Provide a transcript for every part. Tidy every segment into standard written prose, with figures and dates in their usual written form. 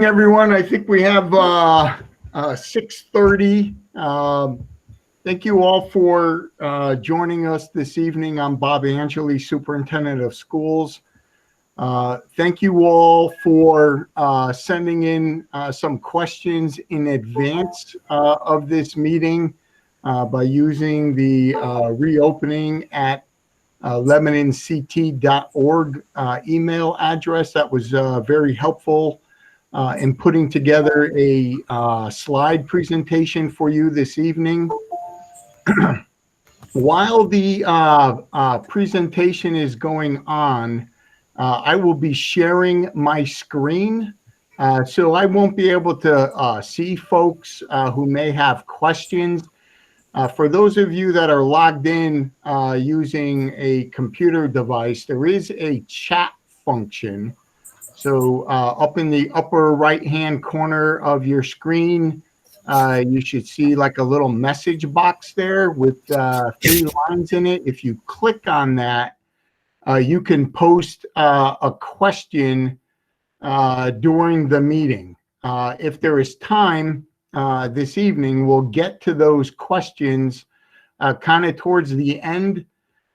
Everyone, I think we have 6:30. Thank you all for joining us this evening. I'm Bob Angeli, Superintendent of Schools. Thank you all for sending in some questions in advance of this meeting by using the reopening at LebanonCT.org email address. That was very helpful in putting together a slide presentation for you this evening. While the presentation is going on, I will be sharing my screen, so I won't be able to see folks who may have questions. For those of you that are logged in using a computer device, there is a chat function. So up in the upper right-hand corner of your screen, you should see like a little message box there with 3 lines in it. If you click on that, you can post a question during the meeting. If there is time this evening, we'll get to those questions kind of towards the end.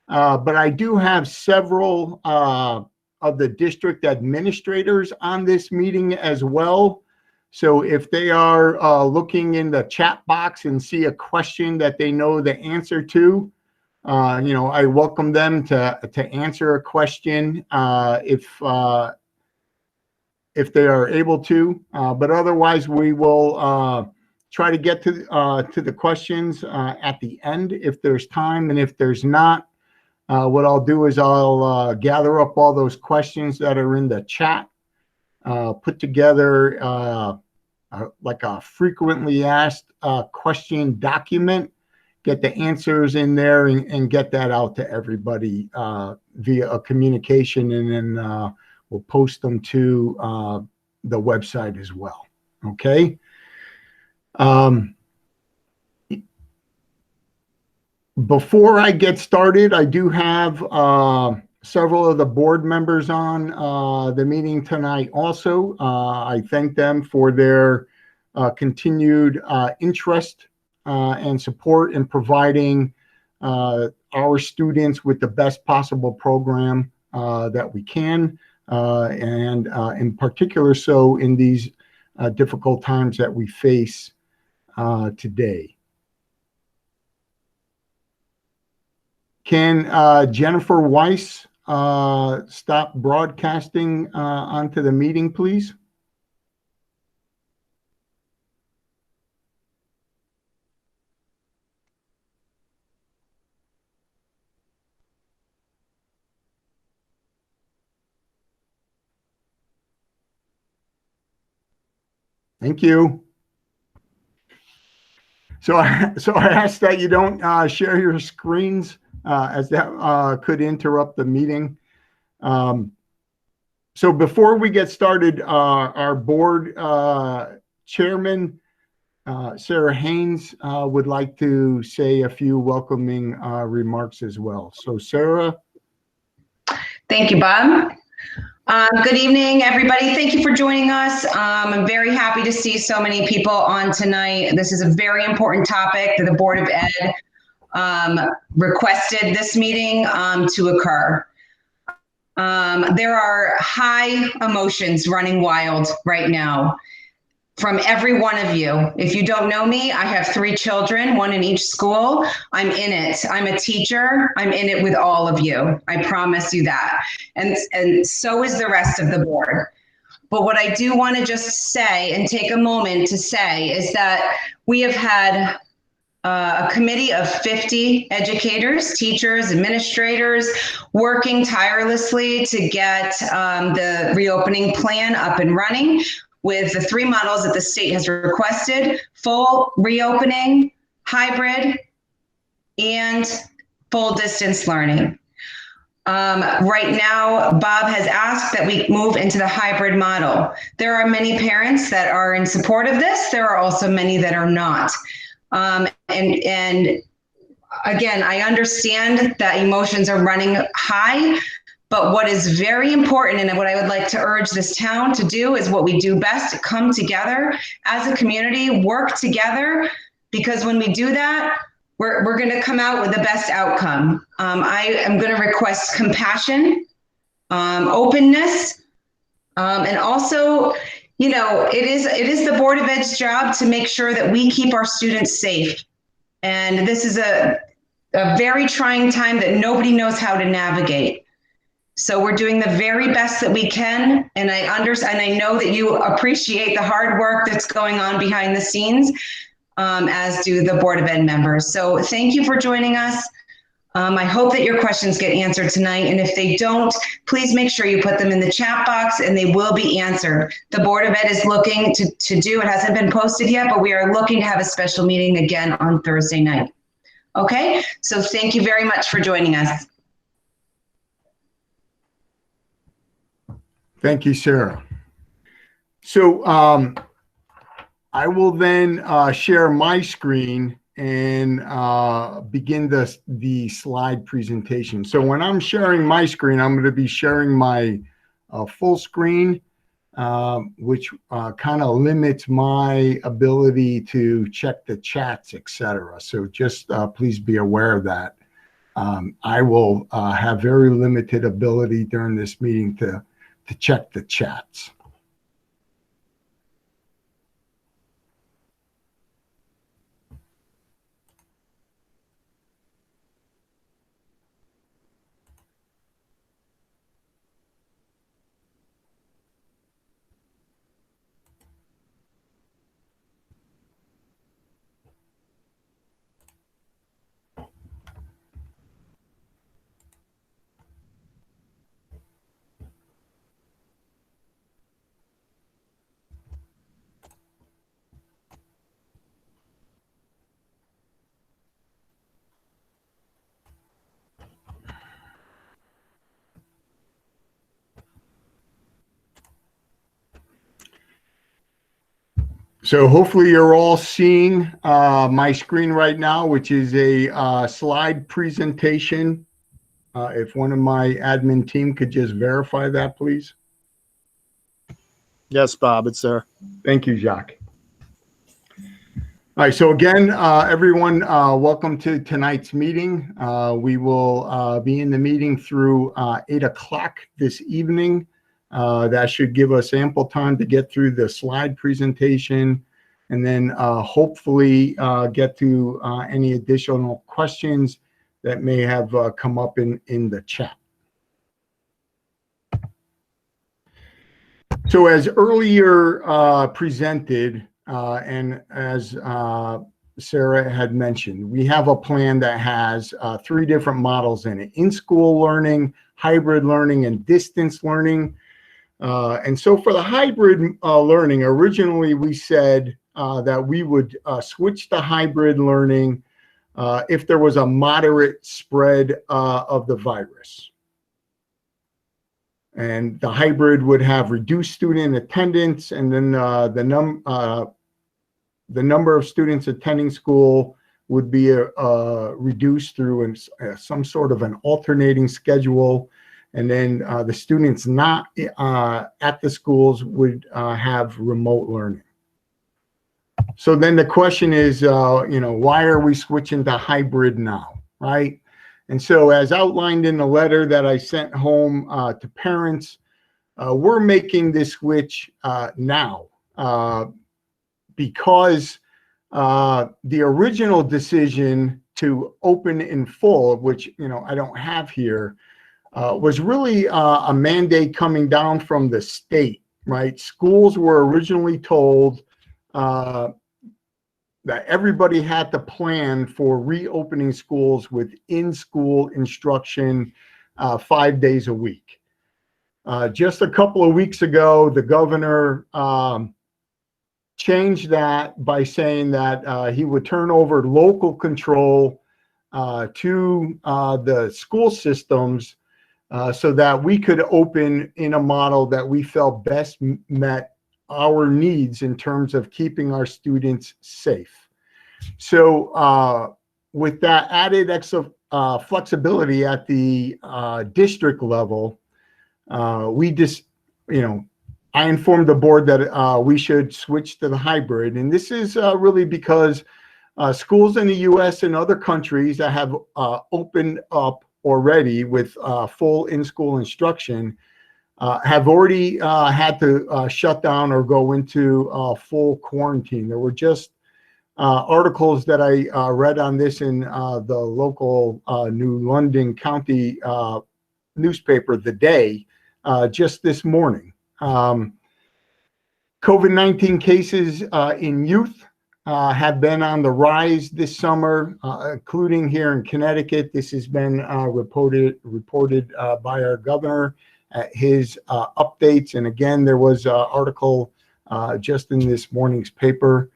But I do have several of the district administrators on this meeting as well. So if they are looking in the chat box and see a question that they know the answer to, I welcome them to answer a question if they are able to. But otherwise, we will try to get to the questions at the end if there's time, and if there's not, what I'll do is I'll gather up all those questions that are in the chat, put together like a frequently asked question document, get the answers in there, and get that out to everybody via a communication, and then we'll post them to the website as well. Okay. Before I get started, I do have several of the board members on the meeting tonight also. I thank them for their continued interest and support in providing our students with the best possible program that we can, and in particular so in these difficult times that we face today. Can Jennifer Weiss stop broadcasting onto the meeting, please? Thank you. So I ask that you don't share your screens, as that could interrupt the meeting. So before we get started, our board chairman, Sarah Haynes, would like to say a few welcoming remarks as well. So Sarah. Thank you, Bob. Good evening, everybody. Thank you for joining us. I'm very happy to see so many people on tonight. This is a very important topic that the Board of Ed requested this meeting to occur. There are high emotions running wild right now from every one of you. If you don't know me, I have 3 children, 1 in each school. I'm in it. I'm a teacher. I'm in it with all of you. I promise you that. And so is the rest of the board. But what I do want to just say and take a moment to say is that we have had a committee of 50 educators, teachers, administrators, working tirelessly to get the reopening plan up and running with the 3 models that the state has requested: full reopening, hybrid, and full distance learning. Right now, Bob has asked that we move into the hybrid model. There are many parents that are in support of this. There are also many that are not. And again, I understand that emotions are running high, But what is very important, and what I would like to urge this town to do, is what we do best: come together as a community, work together, because when we do that, we're going to come out with the best outcome. I am going to request compassion, openness, and also, you know, it is the Board of Ed's job to make sure that we keep our students safe. And this is a very trying time that nobody knows how to navigate. So we're doing the very best that we can, and I understand, and I know that you appreciate the hard work that's going on behind the scenes, as do the Board of Ed members. So thank you for joining us. I hope that your questions get answered tonight, and if they don't, please make sure you put them in the chat box, and they will be answered. The Board of Ed is looking to do, it hasn't been posted yet, but we are looking to have a special meeting again on Thursday night. Okay, so thank you very much for joining us. Thank you, Sarah. So I will then share my screen and begin the slide presentation. So when I'm sharing my screen, I'm going to be sharing my full screen, which kind of limits my ability to check the chats, etc. So just please be aware of that. I will have very limited ability during this meeting to check the chats. So hopefully you're all seeing my screen right now, which is a slide presentation. If one of my admin team could just verify that, please. Yes, Bob, it's there. Thank you, Jacques. All right, so again, everyone, welcome to tonight's meeting. We will be in the meeting through 8 o'clock this evening. That should give us ample time to get through the slide presentation and then hopefully get to any additional questions that may have come up in the chat. So as earlier presented, and as Sarah had mentioned, we have a plan that has 3 different models in it: in-school learning, hybrid learning, and distance learning. And so for the hybrid learning, originally we said that we would switch to hybrid learning if there was a moderate spread of the virus. And the hybrid would have reduced student attendance, and then the number of students attending school would be reduced through some sort of an alternating schedule. And then the students not at the schools would have remote learning. So then the question is, you know, why are we switching to hybrid now, right? And so as outlined in the letter that I sent home to parents, we're making this switch now because the original decision to open in full, which, you know, I don't have here, was really a mandate coming down from the state, right? Schools were originally told that everybody had to plan for reopening schools with in-school instruction 5 days a week. Just a couple of weeks ago, the governor changed that by saying that he would turn over local control to the school systems so that we could open in a model that we felt best met our needs in terms of keeping our students safe. So with that added flexibility at the district level, we just, I informed the board that we should switch to the hybrid. And this is really because schools in the US and other countries that have opened up already with full in-school instruction have already had to shut down or go into full quarantine. There were just articles that I read on this in the local New London County newspaper, The Day, just this morning. COVID-19 cases in youth have been on the rise this summer, including here in Connecticut. This has been reported by our governor at his updates. And again, there was an article just in this morning's paper.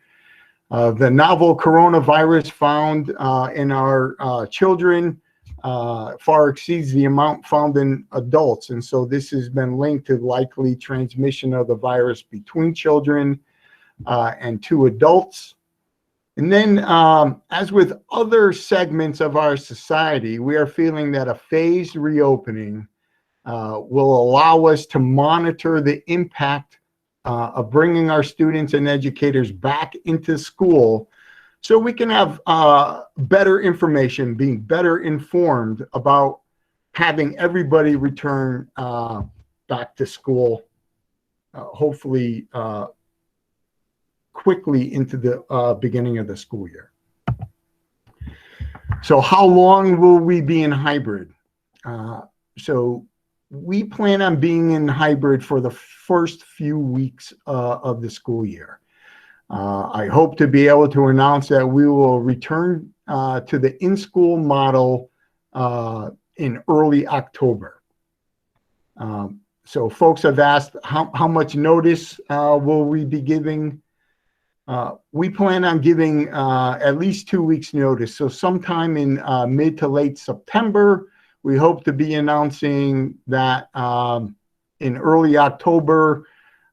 The novel coronavirus found in our children far exceeds the amount found in adults. And so this has been linked to likely transmission of the virus between children and to adults. And then, as with other segments of our society, we are feeling that a phased reopening will allow us to monitor the impact of bringing our students and educators back into school, so we can have better information, being better informed about having everybody return back to school, hopefully quickly into the beginning of the school year. So how long will we be in hybrid? So we plan on being in hybrid for the first few weeks of the school year. I hope to be able to announce that we will return to the in-school model in early October. So folks have asked how much notice will we be giving? We plan on giving at least 2 weeks notice. So sometime in mid to late September, we hope to be announcing that in early October,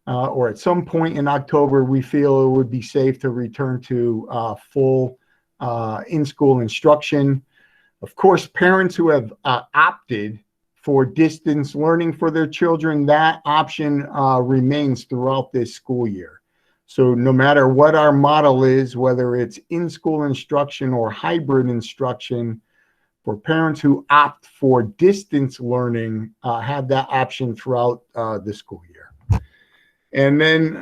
or at some point in October, we feel it would be safe to return to full in-school instruction. Of course, parents who have opted for distance learning for their children, that option remains throughout this school year. So no matter what our model is, whether it's in-school instruction or hybrid instruction, for parents who opt for distance learning, have that option throughout the school year. And then,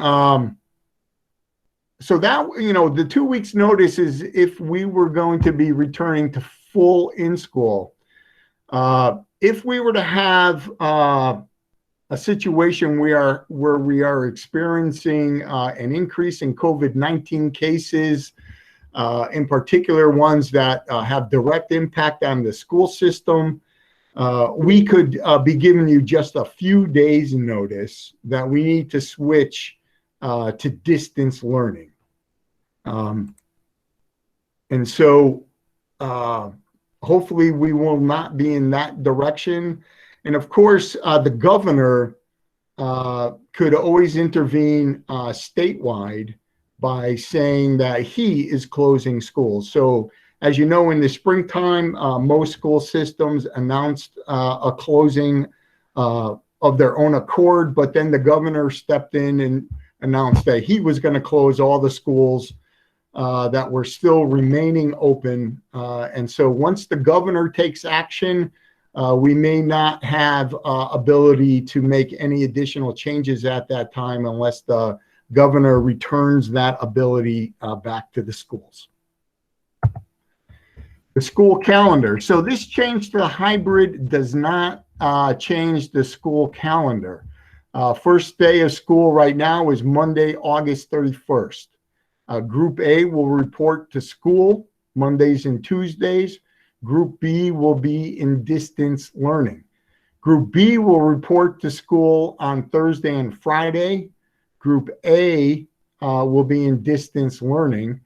so that, the 2 weeks notice is if we were going to be returning to full in-school. If we were to have a situation where we are experiencing an increase in COVID-19 cases, in particular ones that have direct impact on the school system, we could be giving you just a few days notice that we need to switch to distance learning. And so hopefully we will not be in that direction. And of course, the governor could always intervene statewide by saying that he is closing schools. So as you know, in the springtime, most school systems announced a closing of their own accord, but then the governor stepped in and announced that he was going to close all the schools that were still remaining open. And so once the governor takes action, we may not have ability to make any additional changes at that time unless the governor returns that ability back to the schools. The school calendar. So this change to hybrid does not change the school calendar. First day of school right now is Monday, August 31st. Group A will report to school Mondays and Tuesdays. Group B will be in distance learning. Group B will report to school on Thursday and Friday. Group A will be in distance learning.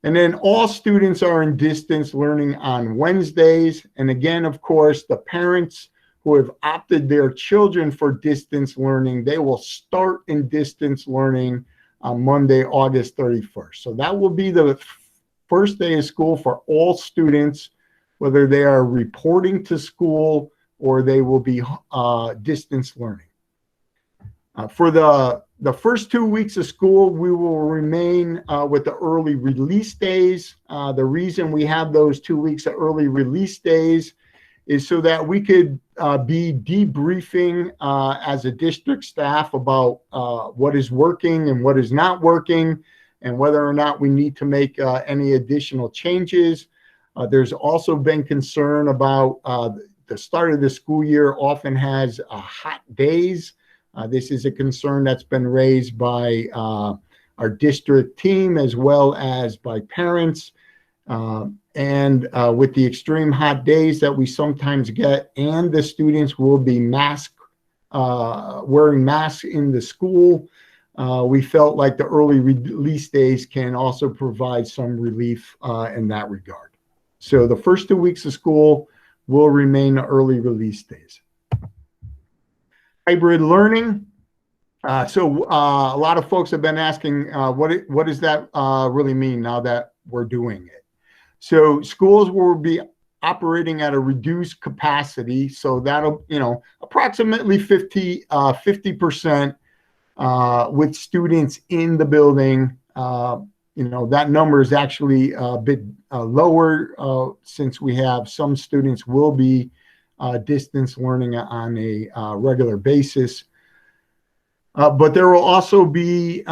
And then all students are in distance learning on Wednesdays. And again, of course, the parents who have opted their children for distance learning, they will start in distance learning on Monday, August 31st. So that will be the first day of school for all students whether they are reporting to school or they will be distance learning. For the first 2 weeks of school, we will remain with the early release days. The reason we have those 2 weeks of early release days is so that we could be debriefing as a district staff about what is working and what is not working, and whether or not we need to make any additional changes. There's also been concern about the start of the school year often has hot days. This is a concern that's been raised by our district team as well as by parents. And with the extreme hot days that we sometimes get, and the students will be wearing masks in the school, we felt like the early release days can also provide some relief in that regard. So the first 2 weeks of school will remain early release days. Hybrid learning. So a lot of folks have been asking, what does that really mean now that we're doing it? So schools will be operating at a reduced capacity. So that'll, approximately 50% with students in the building. That number is actually a bit lower since we have some students will be distance learning on a regular basis. But there will also be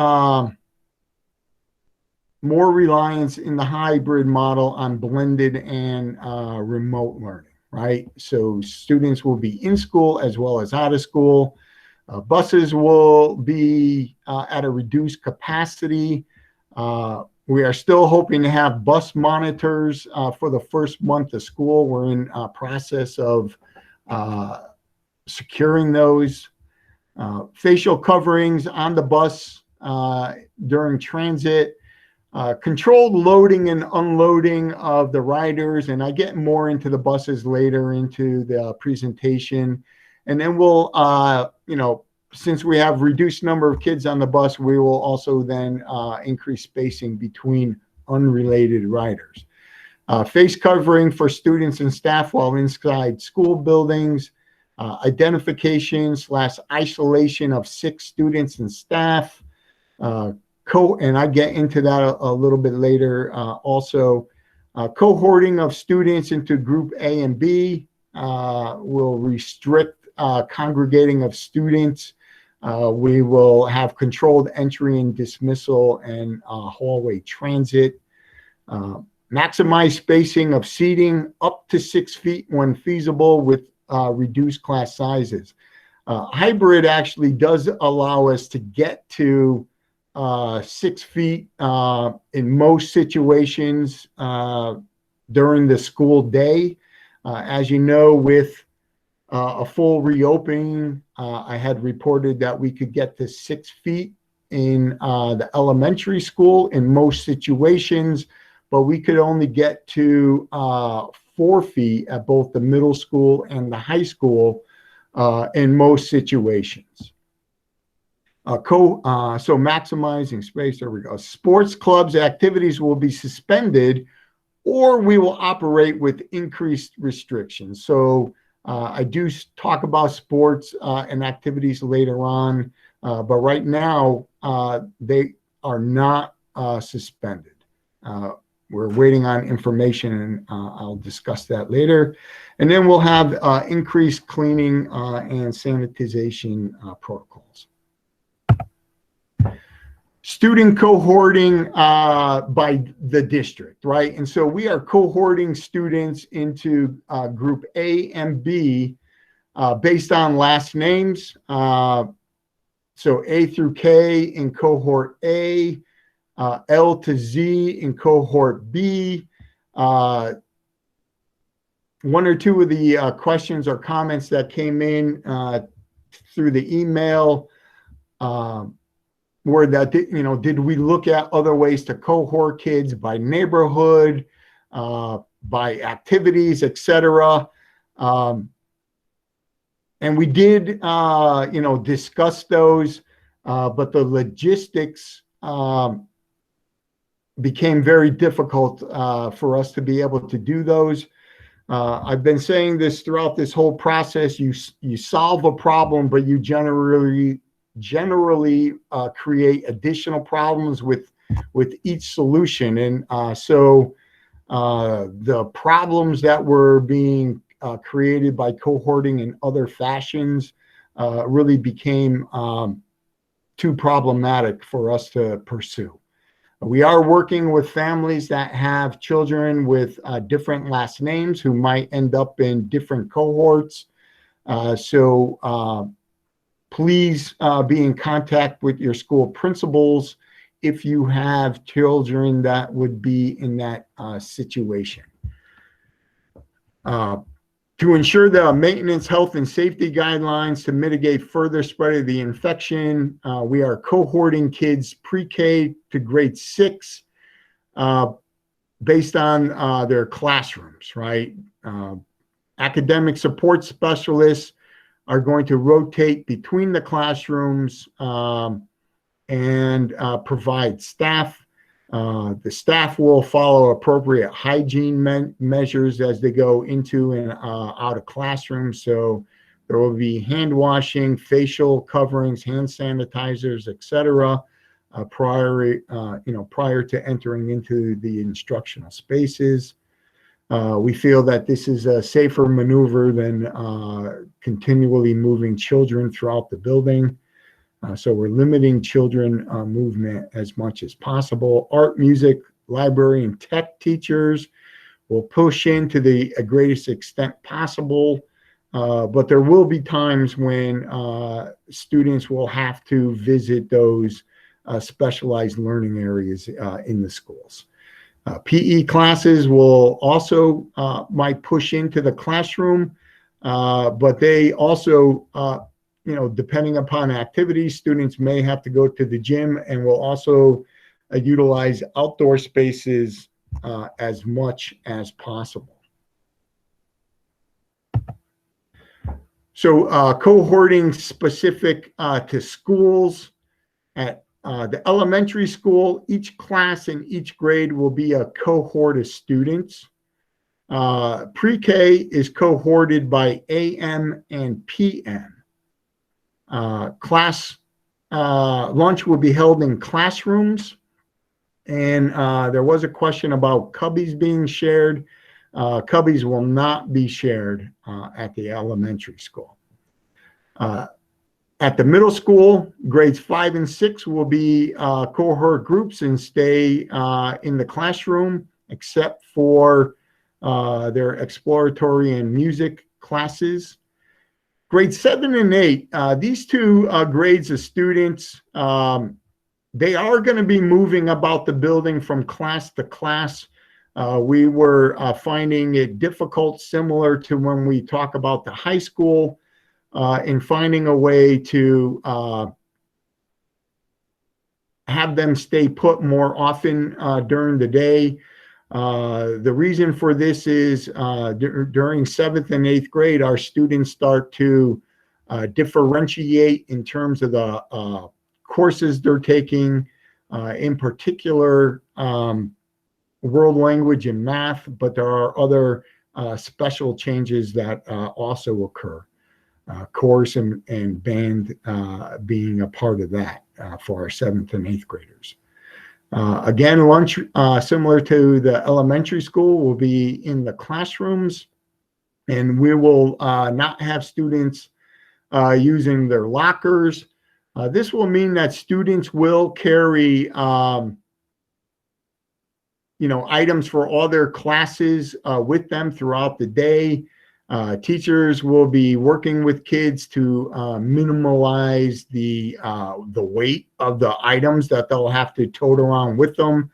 more reliance in the hybrid model on blended and remote learning, right? So students will be in school as well as out of school. Buses will be at a reduced capacity. We are still hoping to have bus monitors for the first month of school. We're in a process of securing those. Facial coverings on the bus during transit. Controlled loading and unloading of the riders, and I get more into the buses later into the presentation. And then we'll, since we have reduced number of kids on the bus, we will also then increase spacing between unrelated riders. Face covering for students and staff while inside school buildings. Identification / isolation of sick students and staff. And I get into that a little bit later. Also, cohorting of students into group A and B will restrict congregating of students. We will have controlled entry and dismissal and hallway transit. Maximize spacing of seating up to 6 feet when feasible with reduced class sizes. Hybrid actually does allow us to get to 6 feet in most situations during the school day. As you know, with a full reopening, I had reported that we could get to 6 feet in the elementary school in most situations, but we could only get to 4 feet at both the middle school and the high school in most situations. So maximizing space, there we go. Sports clubs activities will be suspended, or we will operate with increased restrictions. So I do talk about sports and activities later on, but right now they are not suspended. We're waiting on information, and I'll discuss that later. And then we'll have increased cleaning and sanitization protocols. Student cohorting by the district, right? And so we are cohorting students into group A and B based on last names. So A through K in cohort A, L to Z in cohort B. One or two of the questions or comments that came in through the email were that, did we look at other ways to cohort kids by neighborhood, by activities, etc. And we did, discuss those, but the logistics became very difficult for us to be able to do those. I've been saying this throughout this whole process. You solve a problem, but you generally create additional problems with each solution. And so the problems that were being created by cohorting in other fashions really became too problematic for us to pursue. We are working with families that have children with different last names who might end up in different cohorts. So please be in contact with your school principals if you have children that would be in that situation. To ensure the maintenance, health, and safety guidelines to mitigate further spread of the infection, we are cohorting kids pre-K to grade 6 based on their classrooms, right? Academic support specialists are going to rotate between the classrooms and provide staff. The staff will follow appropriate hygiene measures as they go into and out of classrooms. So there will be hand washing, facial coverings, hand sanitizers, etc. Prior to entering into the instructional spaces. We feel that this is a safer maneuver than continually moving children throughout the building. So we're limiting children movement as much as possible. Art, music, library, and tech teachers will push in to the greatest extent possible. But there will be times when students will have to visit those specialized learning areas in the schools. PE classes will also might push into the classroom, but they also depending upon activities, students may have to go to the gym, and will also utilize outdoor spaces as much as possible. So cohorting specific to schools. At the elementary school, each class in each grade will be a cohort of students. Pre-K is cohorted by AM and PM. Class lunch will be held in classrooms, and there was a question about cubbies being shared. Cubbies will not be shared at the elementary school. At the middle school, grades 5 and 6 will be cohort groups and stay in the classroom, except for their exploratory and music classes. Grades 7 and 8, these two grades of students, they are going to be moving about the building from class to class. We were finding it difficult, similar to when we talk about the high school, in finding a way to have them stay put more often during the day. The reason for this is during 7th and 8th grade, our students start to differentiate in terms of the courses they're taking, in particular world language and math, but there are other special changes that also occur. Chorus and band being a part of that for our 7th and 8th graders. Again, lunch, similar to the elementary school, will be in the classrooms, and we will not have students using their lockers. This will mean that students will carry items for all their classes with them throughout the day. Teachers will be working with kids to minimize the weight of the items that they'll have to tote around with them.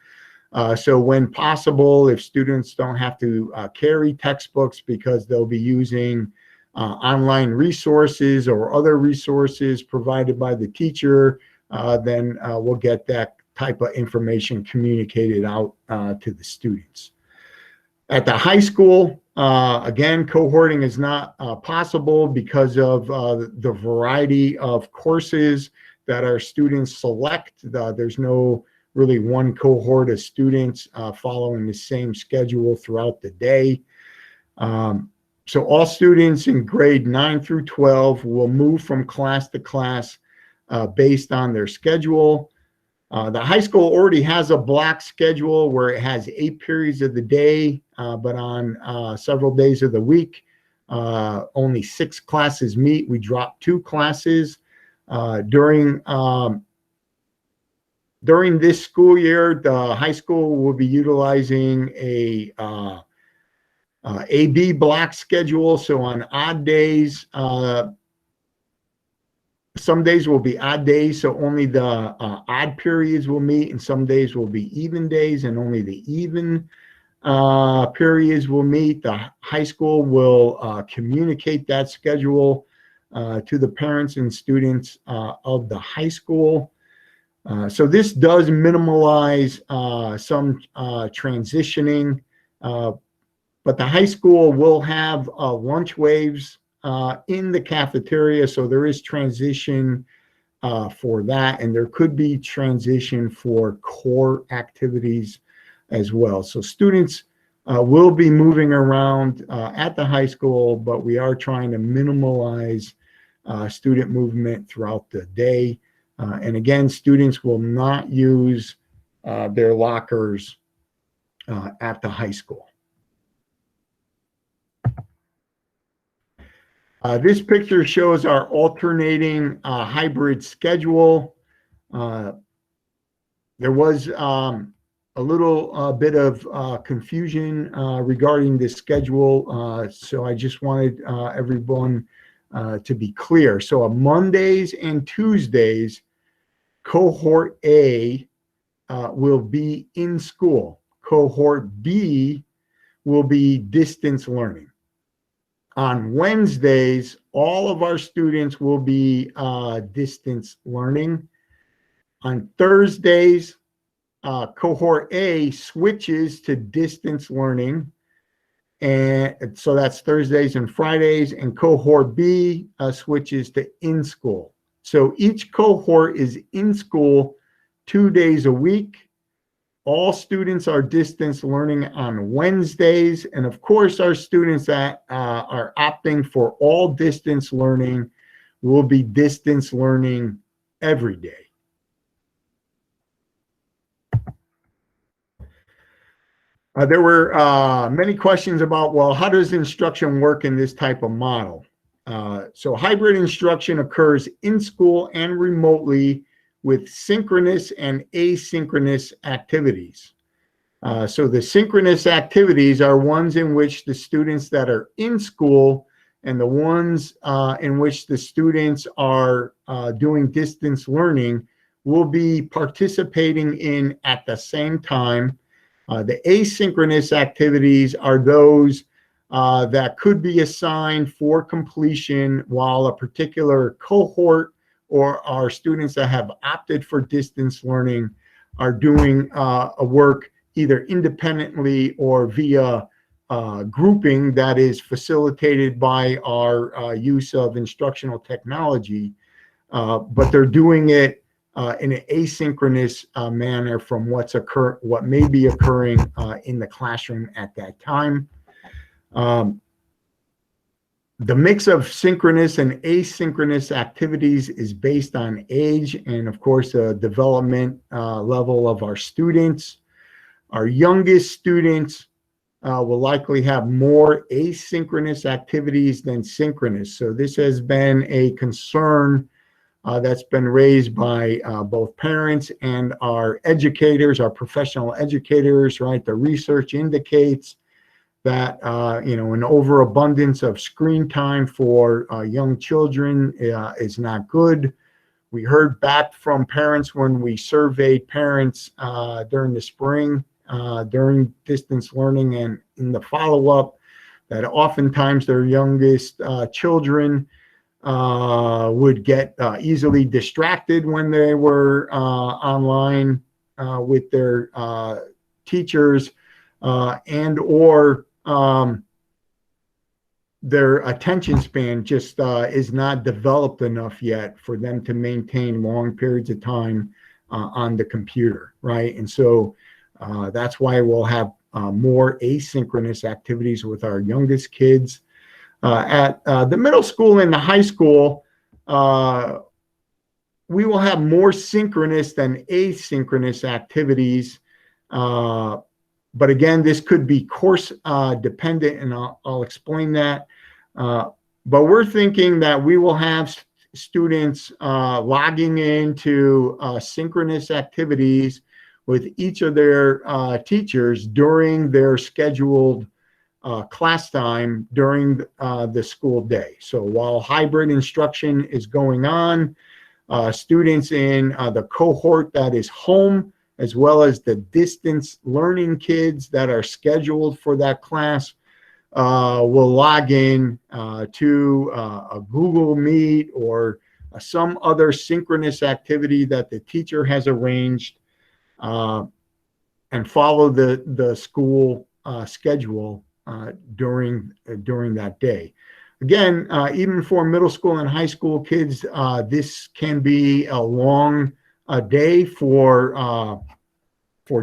So when possible, if students don't have to carry textbooks because they'll be using online resources or other resources provided by the teacher, then we'll get that type of information communicated out to the students. At the high school, again, cohorting is not possible because of the variety of courses that our students select. There's no really one cohort of students following the same schedule throughout the day. So all students in grade 9 through 12 will move from class to class based on their schedule. The high school already has a block schedule where it has 8 periods of the day, but on several days of the week, only 6 classes meet. We drop 2 classes. During this school year, the high school will be utilizing a AB block schedule. So on odd days, some days will be odd days, so only the odd periods will meet, and some days will be even days, and only the even periods will meet. The high school will communicate that schedule to the parents and students of the high school. So this does minimize some transitioning, but the high school will have lunch waves in the cafeteria, so there is transition for that, and there could be transition for core activities as well. So students will be moving around at the high school, but we are trying to minimize student movement throughout the day. And again, students will not use their lockers at the high school. This picture shows our alternating hybrid schedule. There was a little bit of confusion regarding this schedule, so I just wanted everyone to be clear. So on Mondays and Tuesdays, cohort A will be in school. Cohort B will be distance learning. On Wednesdays, all of our students will be distance learning. On Thursdays, cohort A switches to distance learning. And so that's Thursdays and Fridays, and cohort B switches to in-school. So each cohort is in school 2 days a week. All students are distance learning on Wednesdays. And of course, our students that are opting for all distance learning will be distance learning every day. There were many questions about, well, how does instruction work in this type of model? So hybrid instruction occurs in school and remotely with synchronous and asynchronous activities. So the synchronous activities are ones in which the students that are in school and the ones in which the students are doing distance learning will be participating in at the same time. The asynchronous activities are those that could be assigned for completion while a particular cohort or our students that have opted for distance learning are doing a work either independently or via grouping that is facilitated by our use of instructional technology, but they're doing it in an asynchronous manner from what may be occurring in the classroom at that time. The mix of synchronous and asynchronous activities is based on age and, of course, the development level of our students. Our youngest students will likely have more asynchronous activities than synchronous. So this has been a concern that's been raised by both parents and our educators, our professional educators, right? The research indicates that, an overabundance of screen time for young children is not good. We heard back from parents when we surveyed parents during the spring, during distance learning and in the follow-up, that oftentimes their youngest children would get easily distracted when they were online with their teachers and or their attention span just is not developed enough yet for them to maintain long periods of time on the computer, right? And so that's why we'll have more asynchronous activities with our youngest kids. At the middle school and the high school, we will have more synchronous than asynchronous activities. But again, this could be course dependent, and I'll explain that. But we're thinking that we will have students logging into synchronous activities with each of their teachers during their scheduled class time during the school day. So while hybrid instruction is going on, students in the cohort that is home, as well as the distance learning kids that are scheduled for that class, will log in to a Google Meet or some other synchronous activity that the teacher has arranged, and follow the school schedule during that day. Again, even for middle school and high school kids, this can be a long day for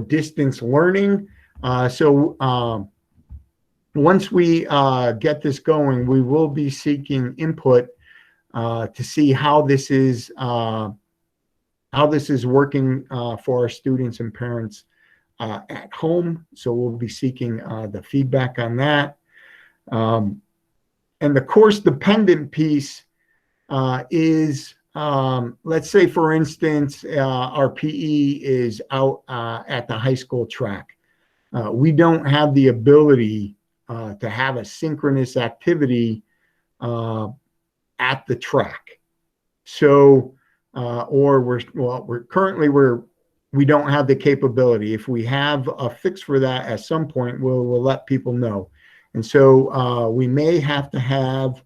distance learning. So once we get this going, we will be seeking input to see how this is working for our students and parents at home. So we'll be seeking the feedback on that. And the course dependent piece is, let's say, for instance, our PE is out at the high school track. We don't have the ability to have a synchronous activity at the track. So, or we don't have the capability. If we have a fix for that at some point, we'll let people know. And so we may have to have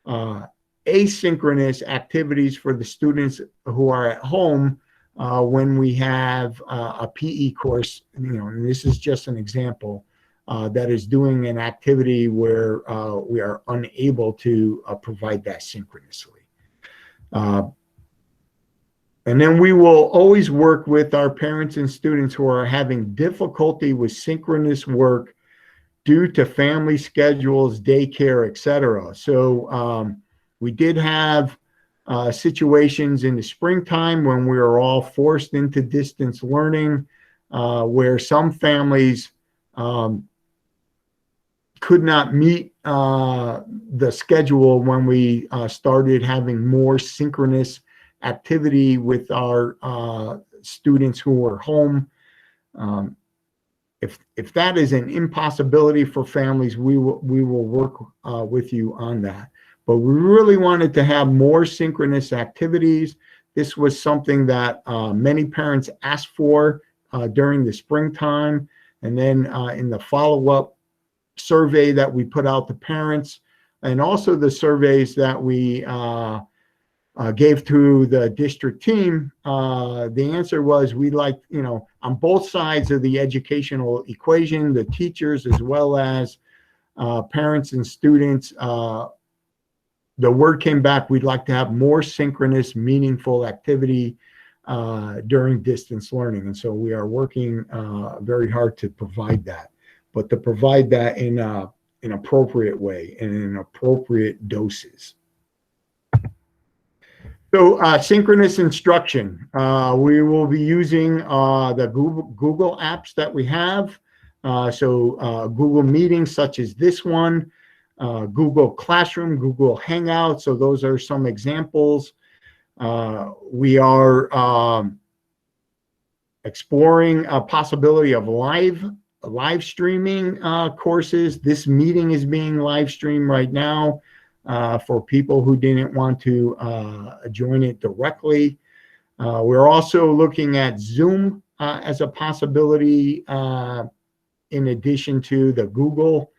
asynchronous activities for the students who are at home when we have a PE course, and this is just an example, that is doing an activity where we are unable to provide that synchronously. And then we will always work with our parents and students who are having difficulty with synchronous work due to family schedules, daycare, etc. So we did have situations in the springtime when we were all forced into distance learning, where some families could not meet the schedule when we started having more synchronous activity with our students who were home. If that is an impossibility for families, we will work with you on that. But we really wanted to have more synchronous activities. This was something that many parents asked for during the springtime, and then in the follow-up survey that we put out to parents, and also the surveys that we gave to the district team, the answer was we'd like, on both sides of the educational equation, the teachers as well as parents and students, the word came back, we'd like to have more synchronous, meaningful activity during distance learning. And so we are working very hard to provide that, but to provide that in an appropriate way and in appropriate doses. So synchronous instruction, we will be using the Google apps that we have. Google Meetings such as this one, Google Classroom, Google Hangouts. So those are some examples. We are exploring a possibility of live streaming courses. This meeting is being live streamed right now for people who didn't want to join it directly. We're also looking at Zoom as a possibility in addition to the Google,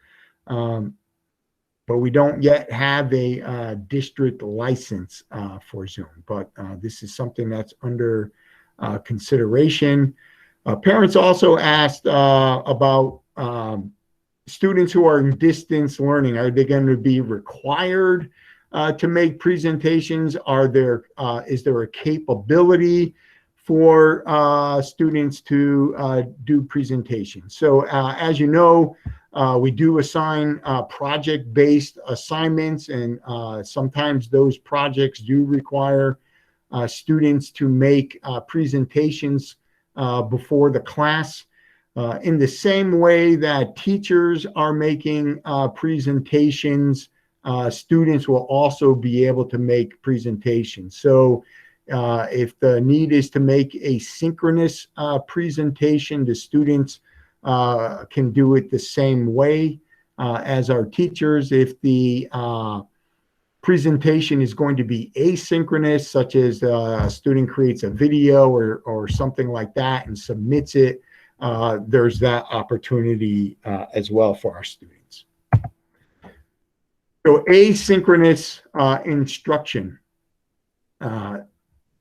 but we don't yet have a district license for Zoom, but this is something that's under consideration. Parents also asked about students who are in distance learning. Are they going to be required to make presentations? Is there a capability for students to do presentations. So as you know, we do assign project-based assignments, and sometimes those projects do require students to make presentations before the class. In the same way that teachers are making presentations, students will also be able to make presentations. So if the need is to make a synchronous presentation, the students can do it the same way as our teachers. If the presentation is going to be asynchronous, such as a student creates a video or something like that and submits it, there's that opportunity as well for our students. So asynchronous instruction.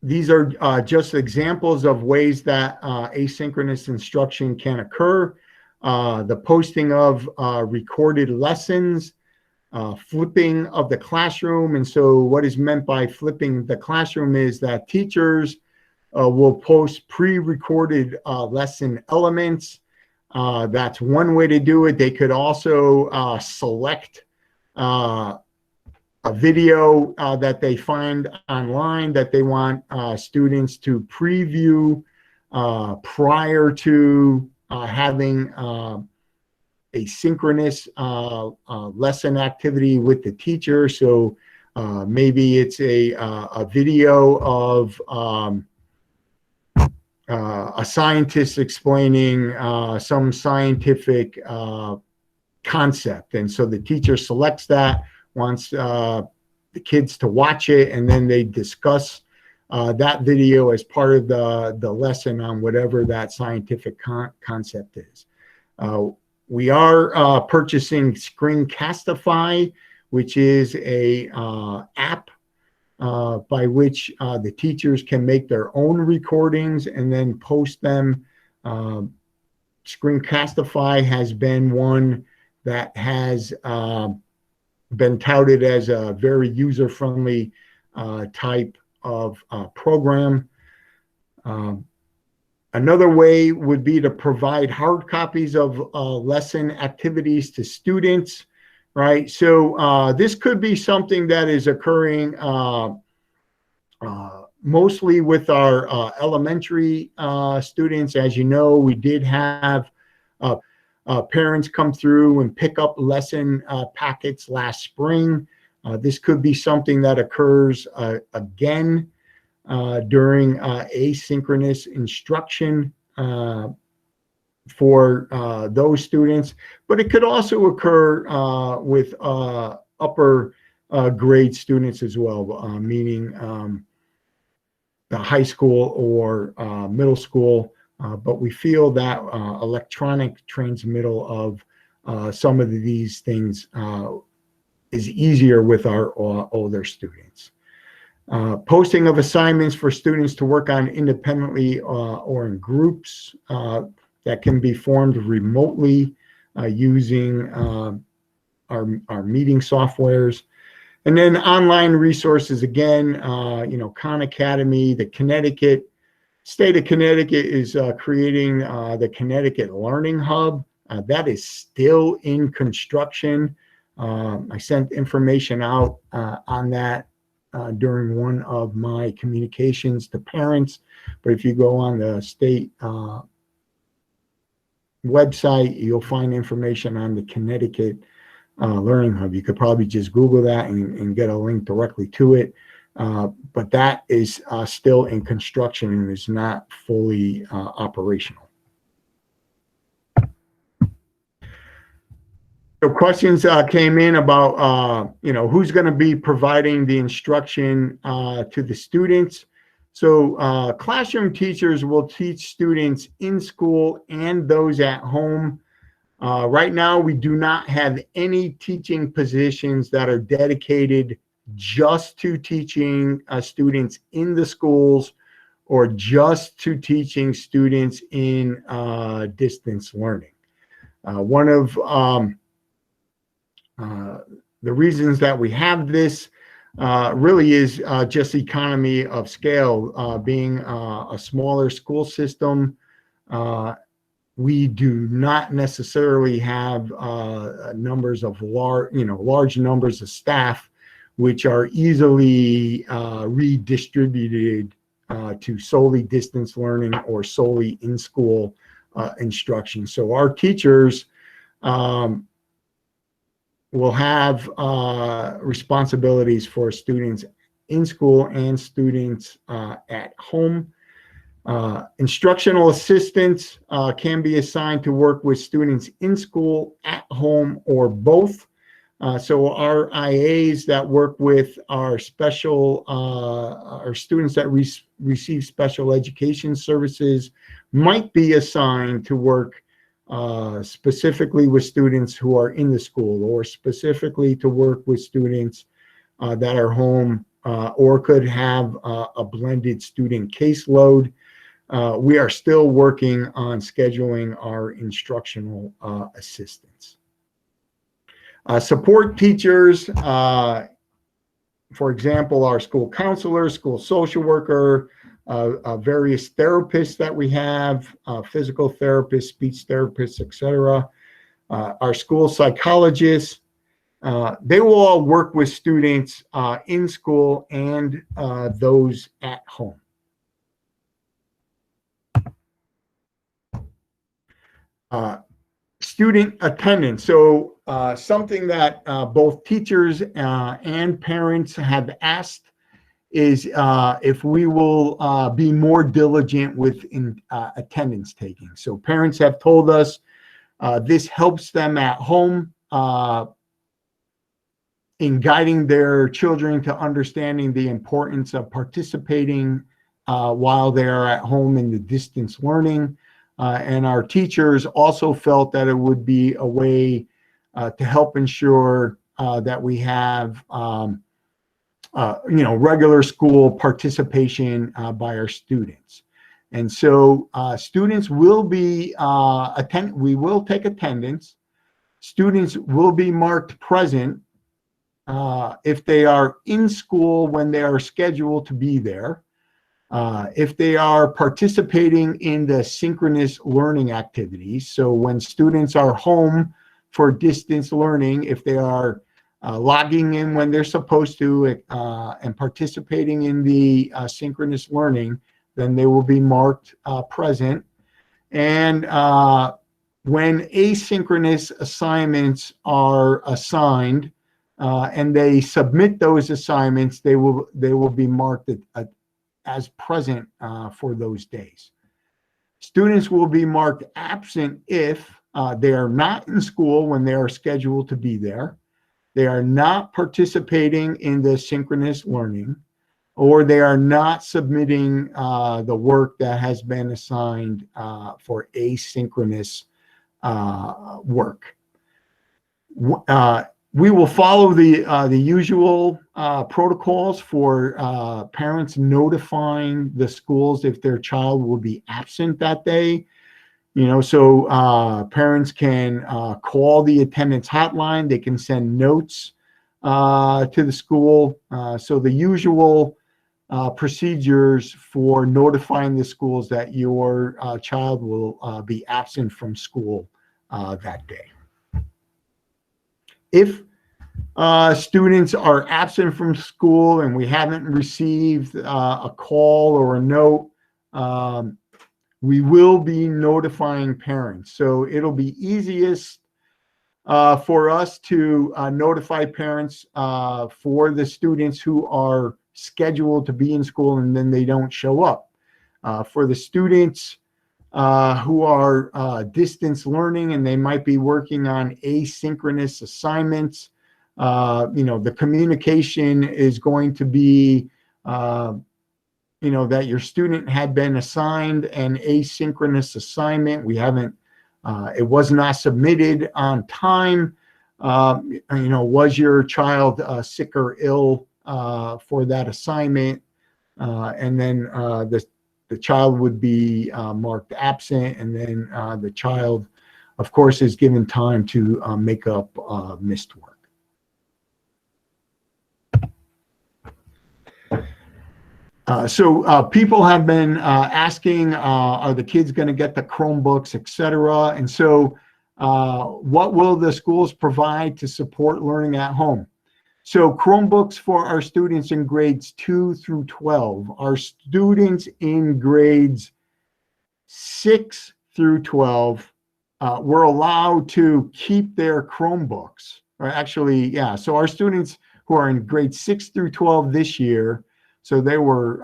These are just examples of ways that asynchronous instruction can occur. The posting of recorded lessons, flipping of the classroom. And so what is meant by flipping the classroom is that teachers will post pre-recorded lesson elements. That's one way to do it. They could also select a video that they find online that they want students to preview prior to having a synchronous lesson activity with the teacher. So maybe it's a video of a scientist explaining some scientific concept. And so the teacher selects that, wants the kids to watch it, and then they discuss that video as part of the lesson on whatever that scientific concept is. We are purchasing Screencastify, which is a app by which the teachers can make their own recordings and then post them. Screencastify has been one that has been touted as a very user-friendly type of program. Another way would be to provide hard copies of lesson activities to students, right? So this could be something that is occurring mostly with our elementary students. As you know, we did have parents come through and pick up lesson packets last spring. This could be something that occurs again during asynchronous instruction for those students, but it could also occur with upper grade students as well, meaning the high school or middle school. But we feel that electronic transmittal of some of these things is easier with our older students. Posting of assignments for students to work on independently or in groups that can be formed remotely using our meeting softwares. And then online resources, again, Khan Academy, the state of Connecticut is creating the Connecticut Learning Hub. That is still in construction. I sent information out on that during one of my communications to parents. But if you go on the state website, you'll find information on the Connecticut Learning Hub. You could probably just Google that and get a link directly to it. But that is still in construction and is not fully operational. So questions came in about, who's going to be providing the instruction to the students. So classroom teachers will teach students in school and those at home. Right now, we do not have any teaching positions that are dedicated just to teaching students in the schools or just to teaching students in distance learning. One of the reasons that we have this really is just economy of scale. Being a smaller school system, we do not necessarily have numbers of large numbers of staff, which are easily redistributed to solely distance learning or solely in-school instruction. So our teachers will have responsibilities for students in school and students at home. Instructional assistants can be assigned to work with students in school, at home, or both. So our IAs that work with our students that receive special education services might be assigned to work specifically with students who are in the school, or specifically to work with students that are home, or could have a blended student caseload. We are still working on scheduling our instructional assistants. Support teachers, for example, our school counselor, school social worker, various therapists that we have, physical therapists, speech therapists, etc. Our school psychologists, they will all work with students in school and those at home. Student attendance. So something that both teachers and parents have asked is if we will be more diligent with attendance taking. So parents have told us this helps them at home in guiding their children to understanding the importance of participating while they are at home in the distance learning. And our teachers also felt that it would be a way to help ensure that we have regular school participation by our students. And so students will be we will take attendance. Students will be marked present if they are in school when they are scheduled to be there. If they are participating in the synchronous learning activities, so when students are home for distance learning, if they are logging in when they're supposed to and participating in the synchronous learning, then they will be marked present. And when asynchronous assignments are assigned and they submit those assignments, they will be marked as present for those days. Students will be marked absent if they are not in school when they are scheduled to be there, they are not participating in the synchronous learning, or they are not submitting the work that has been assigned for asynchronous work. We will follow the usual protocols for parents notifying the schools if their child will be absent that day. So parents can call the attendance hotline. They can send notes to the school. So the usual procedures for notifying the schools that your child will be absent from school that day. If students are absent from school and we haven't received a call or a note, we will be notifying parents. So it'll be easiest for us to notify parents for the students who are scheduled to be in school and then they don't show up. For the students who are distance learning and they might be working on asynchronous assignments, the communication is going to be that your student had been assigned an asynchronous assignment. It was not submitted on time. Was your child sick or ill for that assignment? And then the child would be marked absent, and then the child, of course, is given time to make up missed work. People have been asking, are the kids going to get the Chromebooks, et cetera? And so what will the schools provide to support learning at home? So Chromebooks for our students in grades 2 through 12. Our students in grades 6 through 12 were allowed to keep their Chromebooks. Or actually, yeah, so our students who are in grades 6 through 12 this year, so they were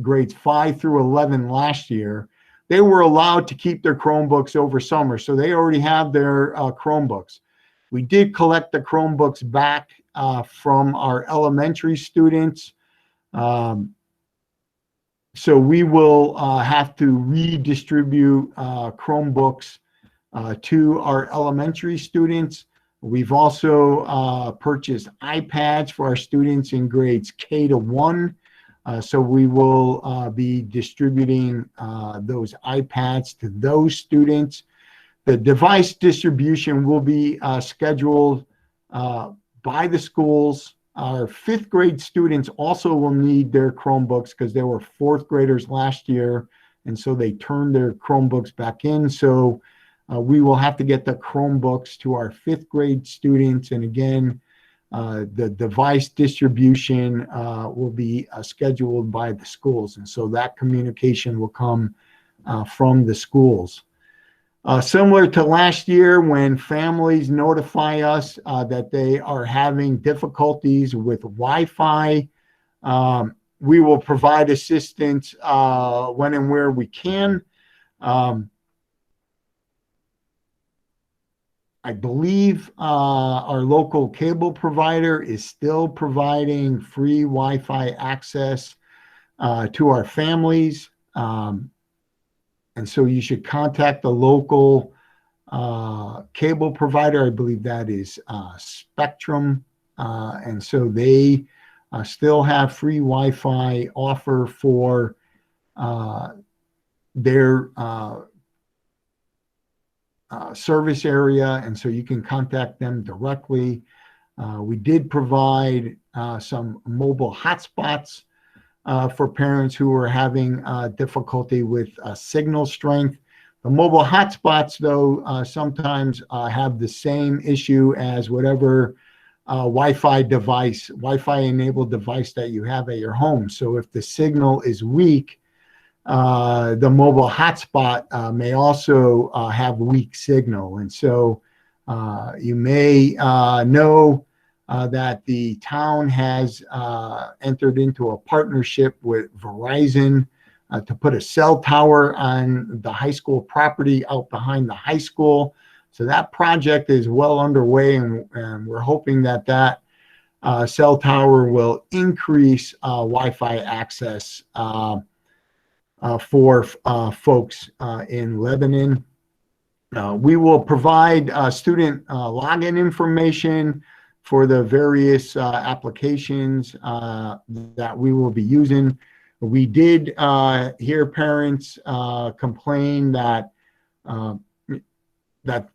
grades 5 through 11 last year, they were allowed to keep their Chromebooks over summer. So they already have their Chromebooks. We did collect the Chromebooks back from our elementary students. So we will have to redistribute Chromebooks to our elementary students. We've also purchased iPads for our students in grades K to 1. So we will be distributing those iPads to those students. The device distribution will be scheduled by the schools. Our 5th grade students also will need their Chromebooks because they were 4th graders last year, and so they turned their Chromebooks back in. So we will have to get the Chromebooks to our 5th grade students. And again, the device distribution will be scheduled by the schools. And so that communication will come from the schools. Similar to last year, when families notify us that they are having difficulties with Wi-Fi, we will provide assistance when and where we can. I believe our local cable provider is still providing free Wi-Fi access to our families. And so you should contact the local cable provider. I believe that is Spectrum. And so they still have free Wi-Fi offer for their service area. And so you can contact them directly. We did provide some mobile hotspots for parents who are having difficulty with signal strength. The mobile hotspots, though, sometimes have the same issue as whatever Wi-Fi enabled device that you have at your home. So if the signal is weak, the mobile hotspot may also have weak signal. And so you may know that the town has entered into a partnership with Verizon to put a cell tower on the high school property out behind the high school. So that project is well underway, and we're hoping that that cell tower will increase Wi-Fi access for folks in Lebanon. We will provide student login information for the various applications that we will be using. We did hear parents complain that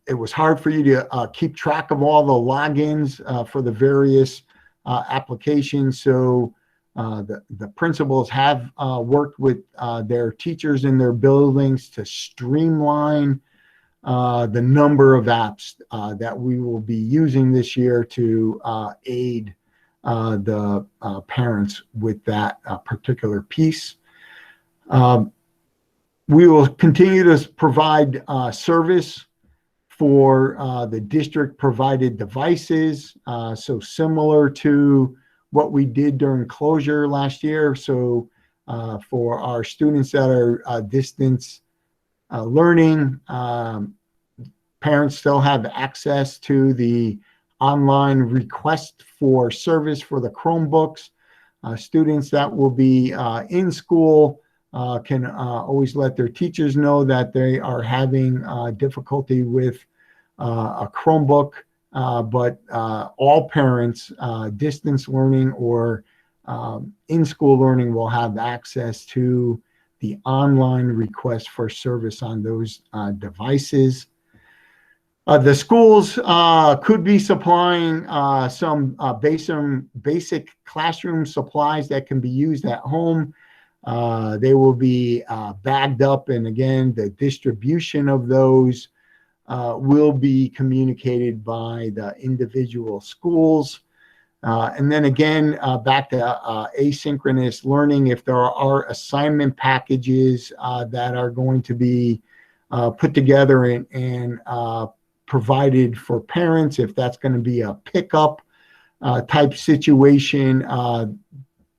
it was hard for you to keep track of all the logins for the various applications. So the principals have worked with their teachers in their buildings to streamline the number of apps that we will be using this year to aid the parents with that particular piece. We will continue to provide service for the district provided devices. So similar to what we did during closure last year. So for our students that are distance learning, parents still have access to the online request for service for the Chromebooks. Students that will be in school can always let their teachers know that they are having difficulty with a Chromebook, but all parents, distance learning or in-school learning, will have access to the online request for service on those devices. The schools could be supplying some basic classroom supplies that can be used at home. They will be bagged up, and again, the distribution of those will be communicated by the individual schools. And then again, back to asynchronous learning, if there are assignment packages that are going to be put together and provided for parents, if that's going to be a pickup type situation,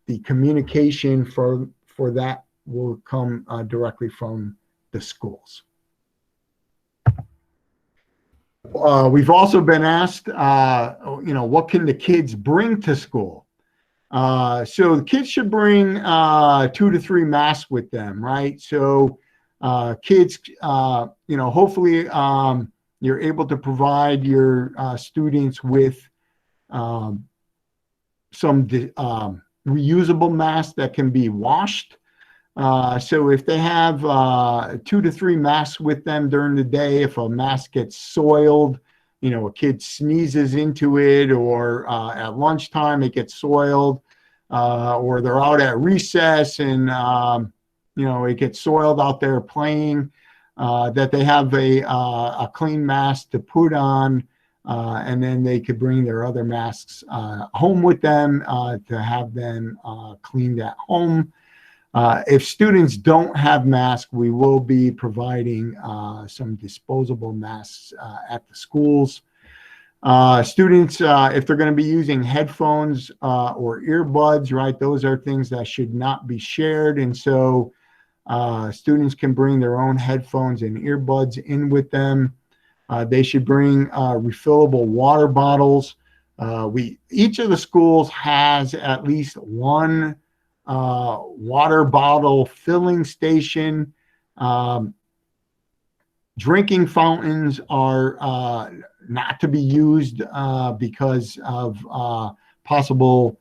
the communication for that will come directly from the schools. We've also been asked, what can the kids bring to school? So the kids should bring 2 to 3 masks with them, right? So kids, hopefully you're able to provide your students with some reusable masks that can be washed. So if they have 2 to 3 masks with them during the day, if a mask gets soiled, a kid sneezes into it, or at lunchtime it gets soiled, or they're out at recess and it gets soiled out there playing, that they have a clean mask to put on, and then they could bring their other masks home with them to have them cleaned at home. If students don't have masks, we will be providing some disposable masks at the schools. Students, if they're going to be using headphones or earbuds, right, those are things that should not be shared. And so students can bring their own headphones and earbuds in with them. They should bring refillable water bottles. Each of the schools has at least one water bottle filling station. Drinking fountains are not to be used because of possible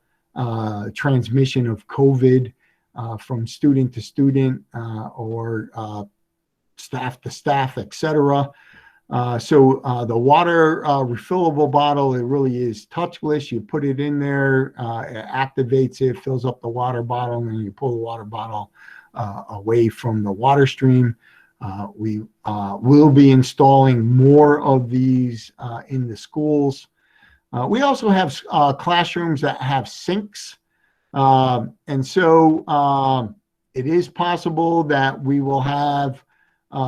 transmission of COVID from student to student or staff to staff, etc. So the water refillable bottle, it really is touchless. You put it in there, it activates it, fills up the water bottle, and then you pull the water bottle away from the water stream. We will be installing more of these in the schools. We also have classrooms that have sinks. And so it is possible that we will have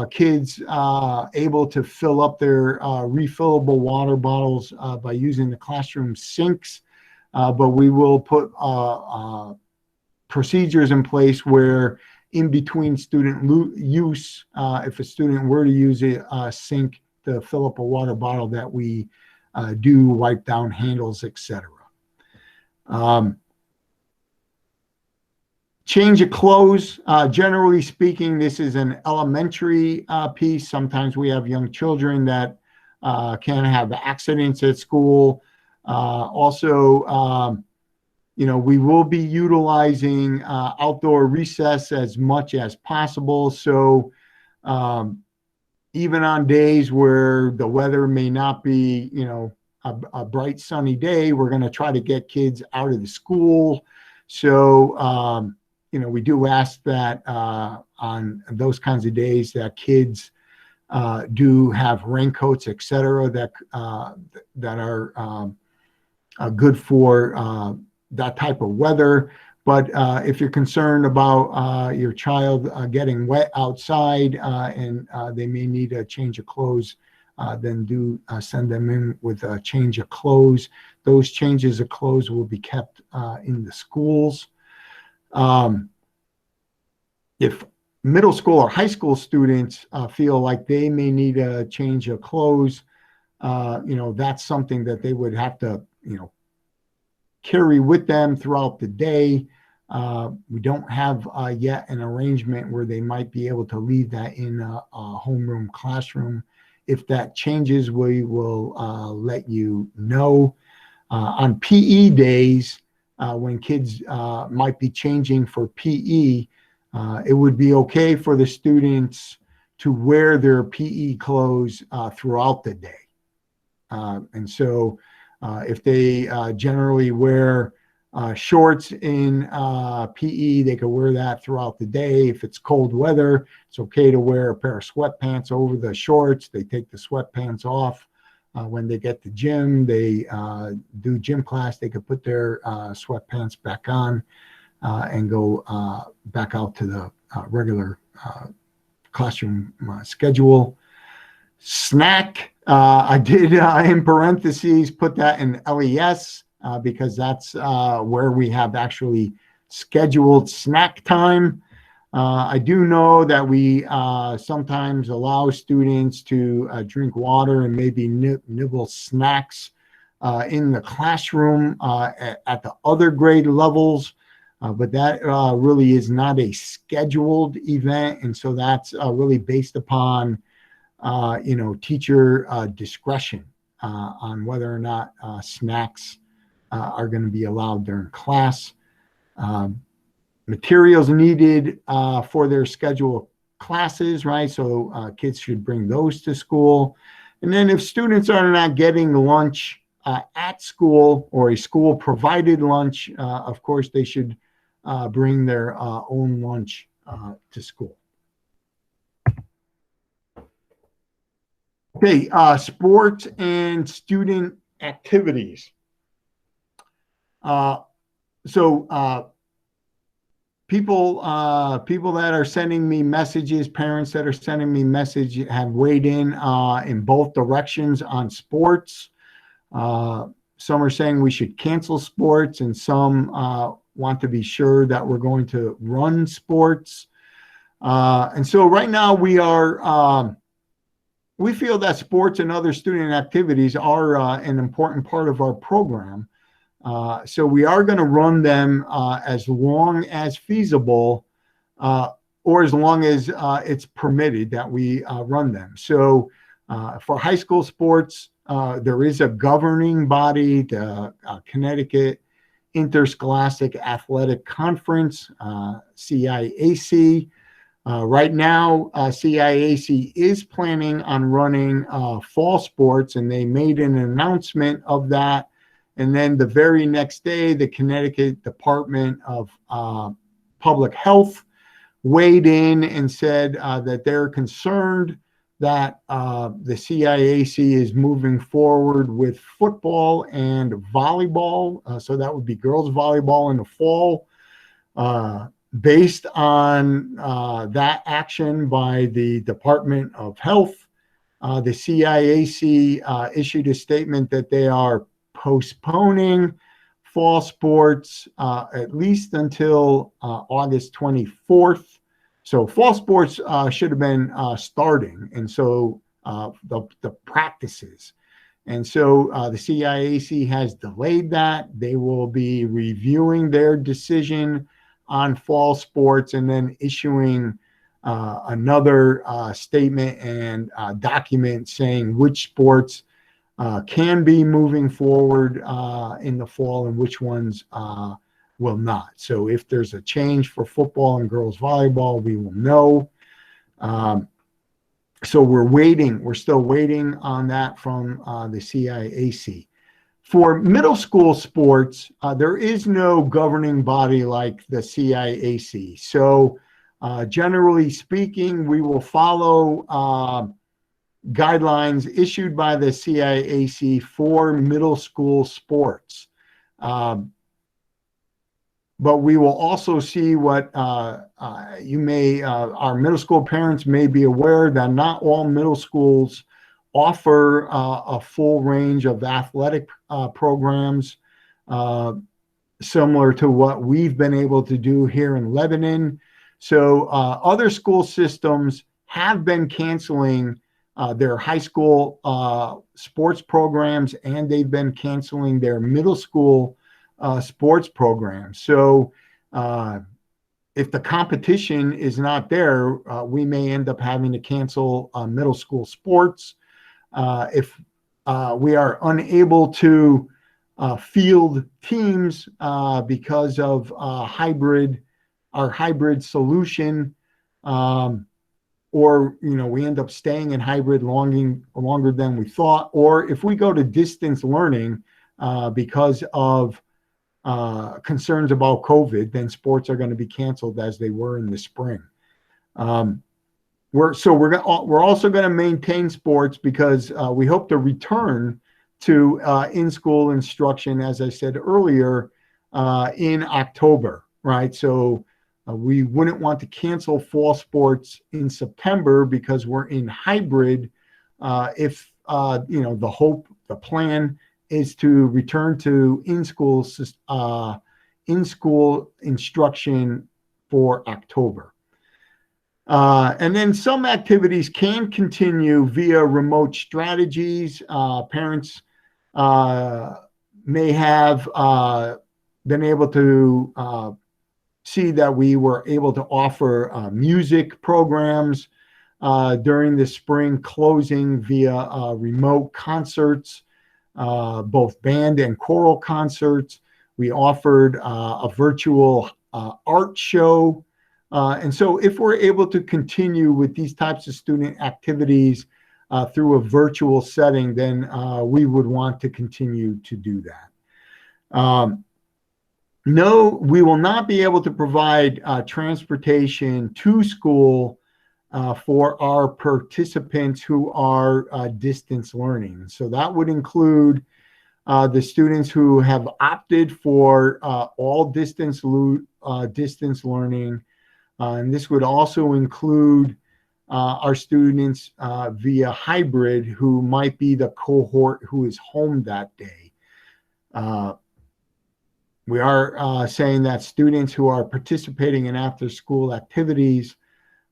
kids able to fill up their refillable water bottles by using the classroom sinks, but we will put procedures in place where in between student use, if a student were to use a sink to fill up a water bottle, that we do wipe down handles, etc. Change of clothes. Generally speaking, this is an elementary piece. Sometimes we have young children that can have accidents at school. Also, we will be utilizing outdoor recess as much as possible. So even on days where the weather may not be, a bright sunny day, we're going to try to get kids out of the school. So, we do ask that on those kinds of days that kids do have raincoats, et cetera, that are good for that type of weather. But if you're concerned about your child getting wet outside and they may need a change of clothes, then do send them in with a change of clothes. Those changes of clothes will be kept in the schools. If middle school or high school students feel like they may need a change of clothes, that's something that they would have to, carry with them throughout the day. We don't have yet an arrangement where they might be able to leave that in a homeroom classroom. If that changes, we will let you know. On PE days, when kids might be changing for PE, it would be okay for the students to wear their PE clothes throughout the day. And so if they generally wear shorts in PE. They could wear that throughout the day. If it's cold weather, it's okay to wear a pair of sweatpants over the shorts. They take the sweatpants off. When they get to gym, they do gym class. They could put their sweatpants back on and go back out to the regular classroom schedule. Snack, I did in parentheses put that in LES because that's where we have actually scheduled snack time. I do know that we sometimes allow students to drink water and maybe nibble snacks in the classroom at the other grade levels, but that really is not a scheduled event. And so that's really based upon, teacher discretion on whether or not snacks are going to be allowed during class. Materials needed for their scheduled classes, right? So kids should bring those to school. And then if students are not getting lunch at school or a school provided lunch, of course, they should bring their own lunch to school. Okay, sports and student activities. People that are sending me messages, parents that are sending me message have weighed in both directions on sports. Some are saying we should cancel sports, and some want to be sure that we're going to run sports. And so right now we feel that sports and other student activities are an important part of our program. So we are going to run them as long as feasible or as long as it's permitted that we run them. So for high school sports, there is a governing body, the Connecticut Interscholastic Athletic Conference, CIAC. Right now, CIAC is planning on running fall sports, and they made an announcement of that. And then the very next day, the Connecticut Department of Public Health weighed in and said that they're concerned that the CIAC is moving forward with football and volleyball. So that would be girls volleyball in the fall. Based on that action by the Department of Health, the CIAC issued a statement that they are postponing fall sports at least until August 24th. So fall sports should have been starting, and so the practices. And so the CIAC has delayed that. They will be reviewing their decision on fall sports and then issuing another statement and document saying which sports can be moving forward in the fall and which ones will not. So if there's a change for football and girls volleyball, we will know. So we're still waiting on that from the CIAC. For middle school sports, there is no governing body like the CIAC. So generally speaking, we will follow guidelines issued by the CIAC for middle school sports. But we will also see what our middle school parents may be aware that not all middle schools offer a full range of athletic programs similar to what we've been able to do here in Lebanon. So other school systems have been canceling their high school sports programs, and they've been canceling their middle school sports programs. So if the competition is not there, we may end up having to cancel middle school sports. If we are unable to field teams because of our hybrid solution, or we end up staying in hybrid longer than we thought, or if we go to distance learning because of concerns about COVID, then sports are going to be canceled as they were in the spring. We're also going to maintain sports because we hope to return to in-school instruction, as I said earlier, in October, right? So we wouldn't want to cancel fall sports in September because we're in hybrid. If the plan is to return to in-school instruction for October. And then some activities can continue via remote strategies. Parents may have been able to see that we were able to offer music programs during the spring closing via remote concerts, both band and choral concerts. We offered a virtual art show. And so if we're able to continue with these types of student activities through a virtual setting, then we would want to continue to do that. No, we will not be able to provide transportation to school for our participants who are distance learning. So that would include the students who have opted for all distance learning. And this would also include our students via hybrid who might be the cohort who is home that day. We are saying that students who are participating in after-school activities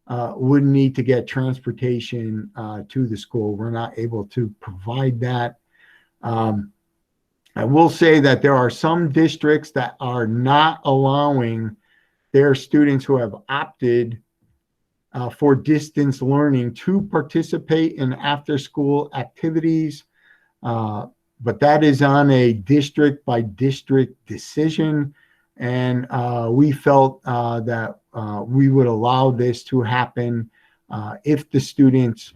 would need to get transportation to the school. We're not able to provide that. I will say that there are some districts that are not allowing their students who have opted for distance learning to participate in after-school activities. But that is on a district by district decision. And we felt that we would allow this to happen if the students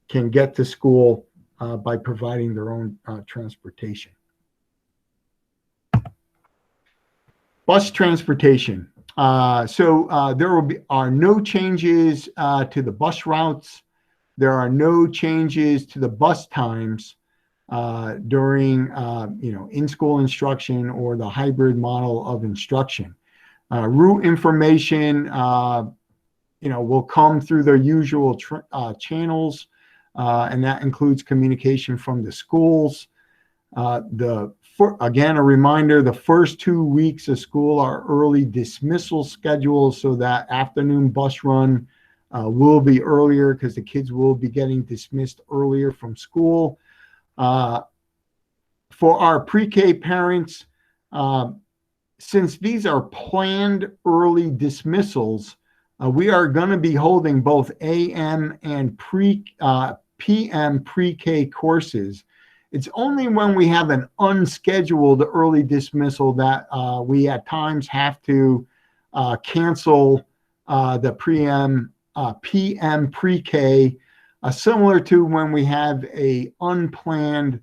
can get to school by providing their own transportation. Bus transportation. So there are no changes to the bus routes. There are no changes to the bus times during in-school instruction or the hybrid model of instruction. Route information will come through their usual channels, and that includes communication from the schools. Again, a reminder, the first 2 weeks of school are early dismissal schedules, so that afternoon bus run will be earlier because the kids will be getting dismissed earlier from school. For our pre-K parents, since these are planned early dismissals, we are going to be holding both AM and PM pre-K courses. It's only when we have an unscheduled early dismissal that we at times have to cancel the PM pre-K, similar to when we have a unplanned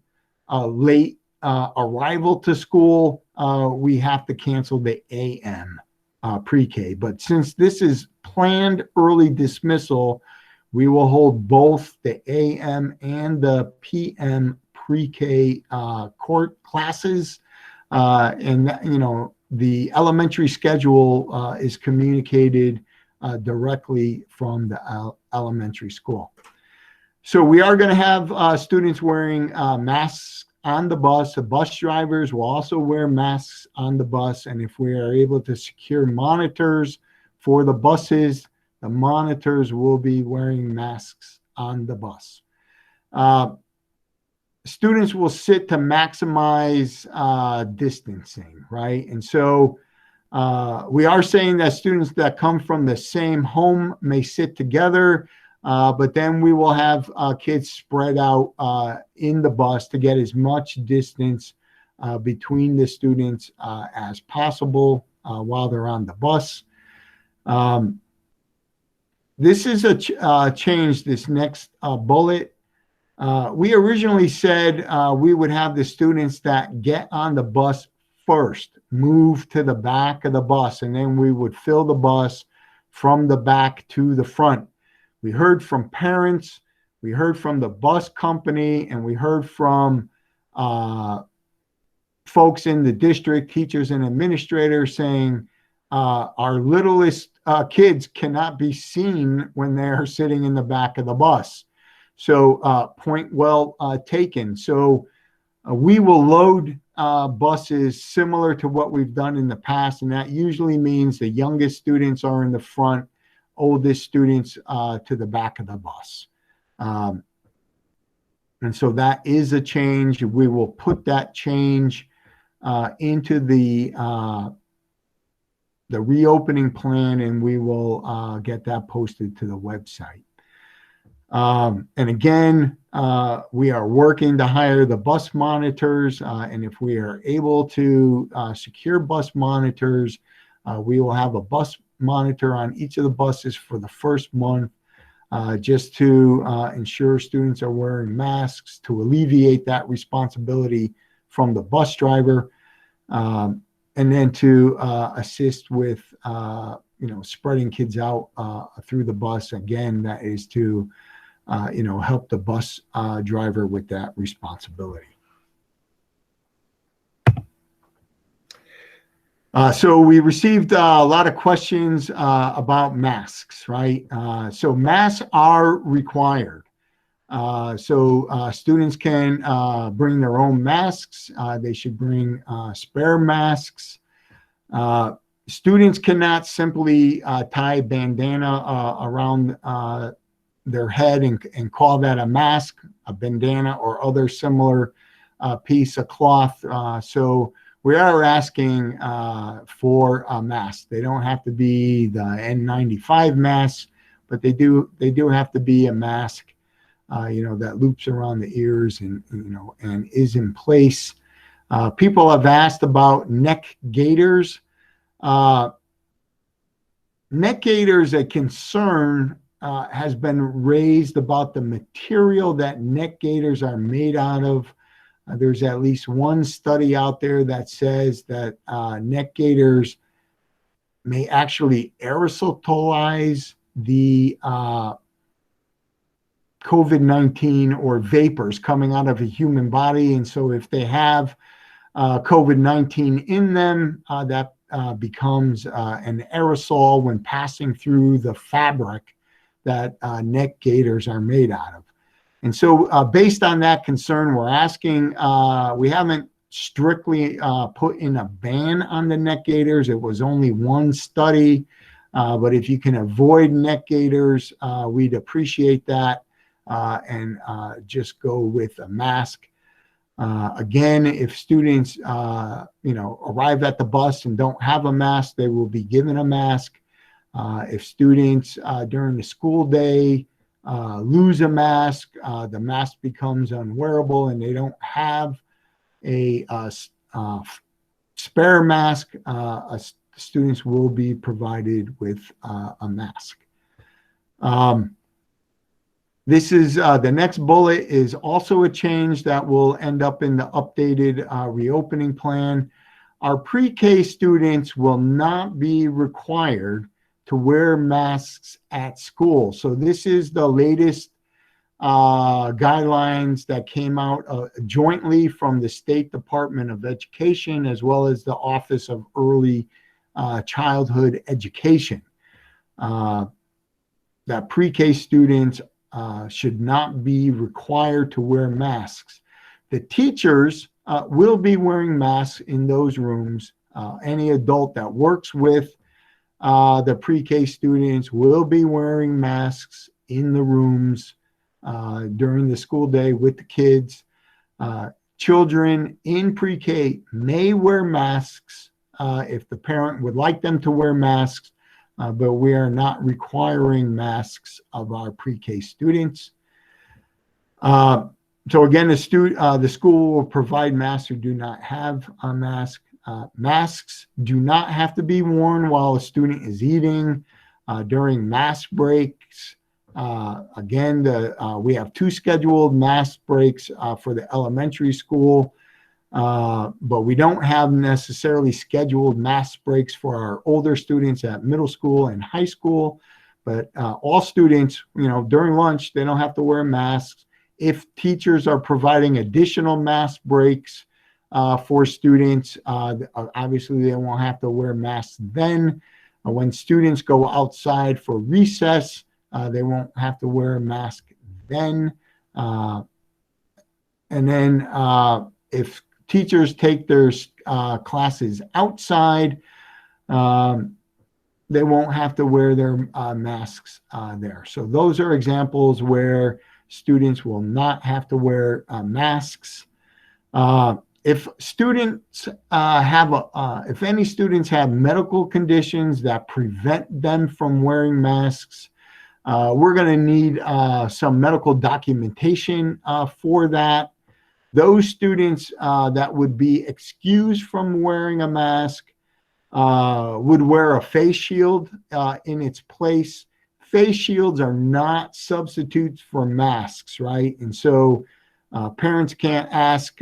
late arrival to school, we have to cancel the AM pre-K. But since this is planned early dismissal, we will hold both the AM and the PM pre-K court classes, and the elementary schedule is communicated directly from the elementary school. So we are going to have students wearing masks on the bus. The bus drivers will also wear masks on the bus, and if we are able to secure monitors for the buses, the monitors will be wearing masks on the bus. Students will sit to maximize distancing, right? And so we are saying that students that come from the same home may sit together, but then we will have kids spread out in the bus to get as much distance between the students as possible while they're on the bus. This is a change, this next bullet. We originally said we would have the students that get on the bus first move to the back of the bus, and then we would fill the bus from the back to the front. We heard from parents, we heard from the bus company, and we heard from folks in the district, teachers and administrators, saying our littlest kids cannot be seen when they're sitting in the back of the bus. So point well taken. So we will load buses similar to what we've done in the past, and that usually means the youngest students are in the front, oldest students to the back of the bus. And so that is a change. We will put that change into the reopening plan, and we will get that posted to the website. And again, we are working to hire the bus monitors, and if we are able to secure bus monitors, we will have a bus monitor on each of the buses for the first month, just to ensure students are wearing masks, to alleviate that responsibility from the bus driver, and then to assist with spreading kids out through the bus. Again, that is to help the bus driver with that responsibility. So we received a lot of questions about masks, right? So masks are required. So students can bring their own masks. They should bring spare masks. Students cannot simply tie a bandana around their head and call that a mask, a bandana, or other similar piece of cloth. So we are asking for a mask. They don't have to be the N95 masks, but they do have to be a mask, that loops around the ears and is in place. People have asked about neck gaiters. Neck gaiters, a concern has been raised about the material that neck gaiters are made out of. There's at least one study out there that says that neck gaiters may actually aerosolize the COVID-19 or vapors coming out of a human body. And so if they have COVID-19 in them, that becomes an aerosol when passing through the fabric that neck gaiters are made out of. And so based on that concern, we're asking, we haven't strictly put in a ban on the neck gaiters. It was only one study, but if you can avoid neck gaiters, we'd appreciate that, and just go with a mask. Again, if students, arrive at the bus and don't have a mask, they will be given a mask. If students during the school day lose a mask, the mask becomes unwearable and they don't have a spare mask, students will be provided with a mask. This is the next bullet is also a change that will end up in the updated reopening plan. Our pre-K students will not be required to wear masks at school. So this is the latest guidelines that came out jointly from the State Department of Education as well as the Office of Early Childhood Education. That pre-K students should not be required to wear masks. The teachers will be wearing masks in those rooms. Any adult that works with the pre-K students will be wearing masks in the rooms during the school day with the kids. Children in pre-K may wear masks if the parent would like them to wear masks, but we are not requiring masks of our pre-K students. So again, the school will provide masks who do not have a mask. Masks do not have to be worn while a student is eating, during mask breaks. Again, we have 2 scheduled mask breaks for the elementary school. but we don't have necessarily scheduled mask breaks for our older students at middle school and high school. But all students, during lunch, they don't have to wear masks. If teachers are providing additional mask breaks for students, obviously they won't have to wear masks then. When students go outside for recess, they won't have to wear a mask then. And then if teachers take their classes outside, they won't have to wear their masks there. So those are examples where students will not have to wear masks. If students if any students have medical conditions that prevent them from wearing masks, we're going to need some medical documentation for that. Those students that would be excused from wearing a mask would wear a face shield in its place. Face shields are not substitutes for masks, right? And so parents can't ask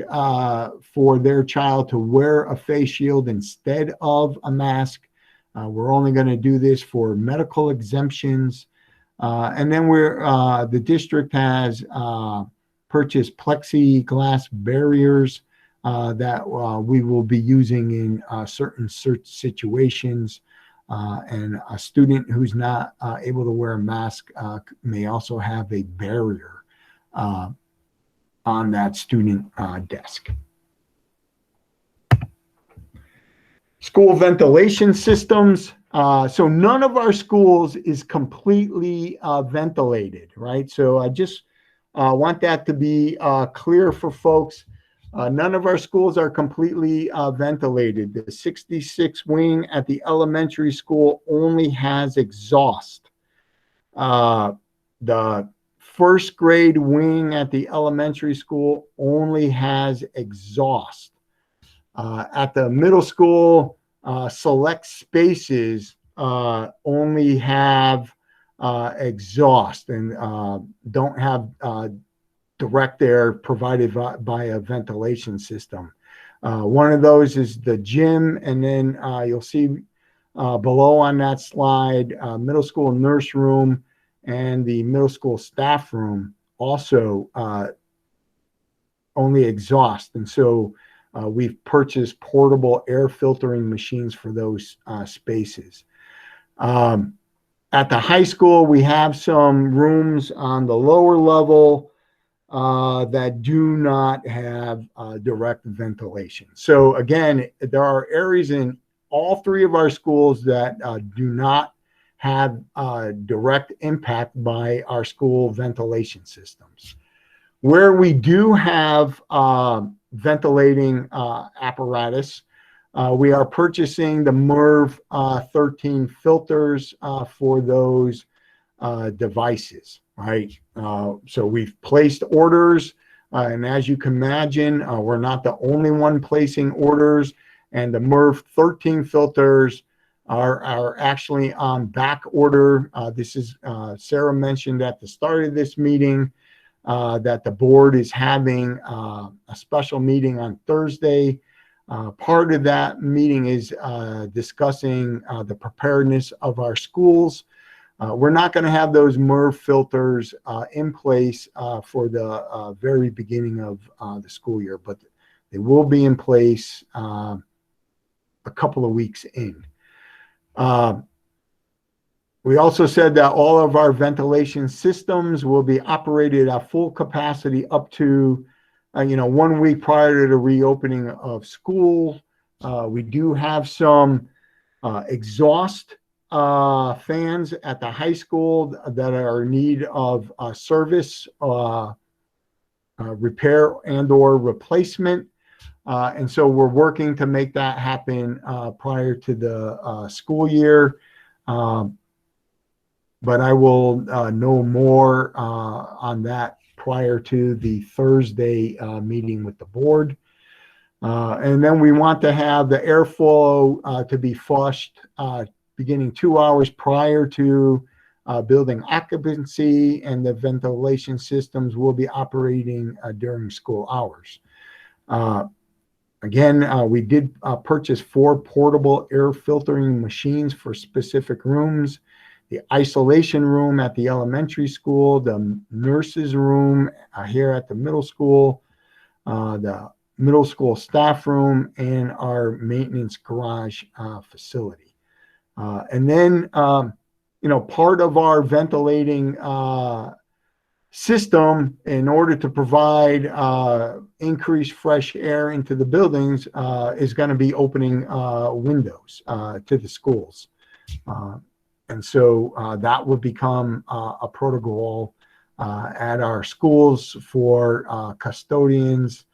for their child to wear a face shield instead of a mask. We're only going to do this for medical exemptions. And then the district has purchased plexiglass barriers that we will be using in certain situations. And a student who's not able to wear a mask may also have a barrier on that student desk. School ventilation systems. So none of our schools is completely ventilated, right? So I just want that to be clear for folks. None of our schools are completely ventilated. The 66 wing at the elementary school only has exhaust. The first grade wing at the elementary school only has exhaust. At the middle school, select spaces only have exhaust and don't have direct air provided by a ventilation system. One of those is the gym, and then you'll see below on that slide, middle school nurse room and the middle school staff room also only exhaust. And so we've purchased portable air filtering machines for those spaces. At the high school, we have some rooms on the lower level that do not have direct ventilation. So again, there are areas in all three of our schools that do not have direct impact by our school ventilation systems. Where we do have ventilating apparatus, we are purchasing the MERV 13 filters for those devices, right? So we've placed orders, and as you can imagine, we're not the only one placing orders, and the MERV 13 filters are actually on back order. This is Sarah mentioned at the start of this meeting that the board is having a special meeting on Thursday. Part of that meeting is discussing the preparedness of our schools. We're not going to have those MERV filters in place for the very beginning of the school year, but they will be in place a couple of weeks in. We also said that all of our ventilation systems will be operated at full capacity up to 1 week prior to the reopening of school. We do have some exhaust fans at the high school that are in need of service, repair and or replacement. And so we're working to make that happen prior to the school year. But I will know more on that prior to the Thursday meeting with the board. And then we want to have the airflow to be flushed beginning 2 hours prior to building occupancy, and the ventilation systems will be operating during school hours. Again, we did purchase 4 portable air filtering machines for specific rooms. The isolation room at the elementary school, the nurses' room here at the middle school, the middle school staff room, and our maintenance garage facility. And then, part of our ventilating system, in order to provide increased fresh air into the buildings, is going to be opening windows to the schools. And so that would become a protocol at our schools for custodians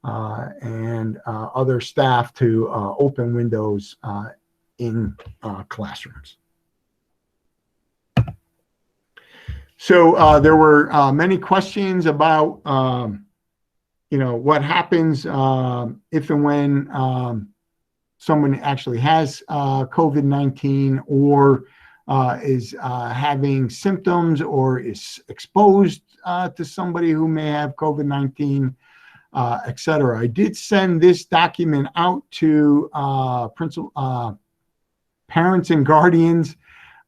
and other staff to open windows in classrooms. So there were many questions about, what happens if and when someone actually has COVID-19 or is having symptoms or is exposed to somebody who may have COVID-19, et cetera. I did send this document out to parents and guardians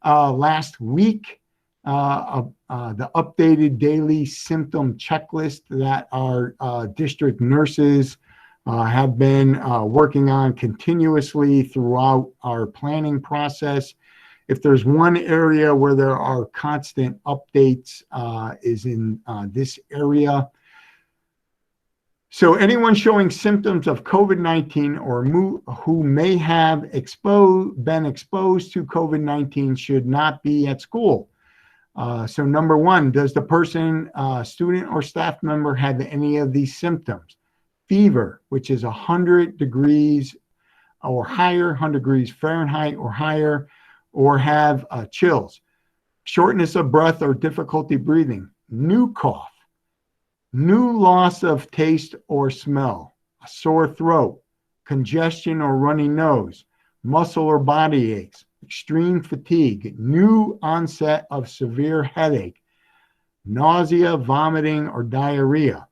last week. The updated daily symptom checklist that our district nurses have been working on continuously throughout our planning process. If there's one area where there are constant updates, is in this area. So anyone showing symptoms of COVID-19 or who may have been exposed to COVID-19 should not be at school. So number one, does the person, student or staff member, have any of these symptoms? Fever, which is 100 degrees or higher, 100 degrees Fahrenheit or higher, or have chills, shortness of breath or difficulty breathing, new cough, new loss of taste or smell, a sore throat, congestion or runny nose, muscle or body aches, extreme fatigue, new onset of severe headache, nausea, vomiting, or diarrhea,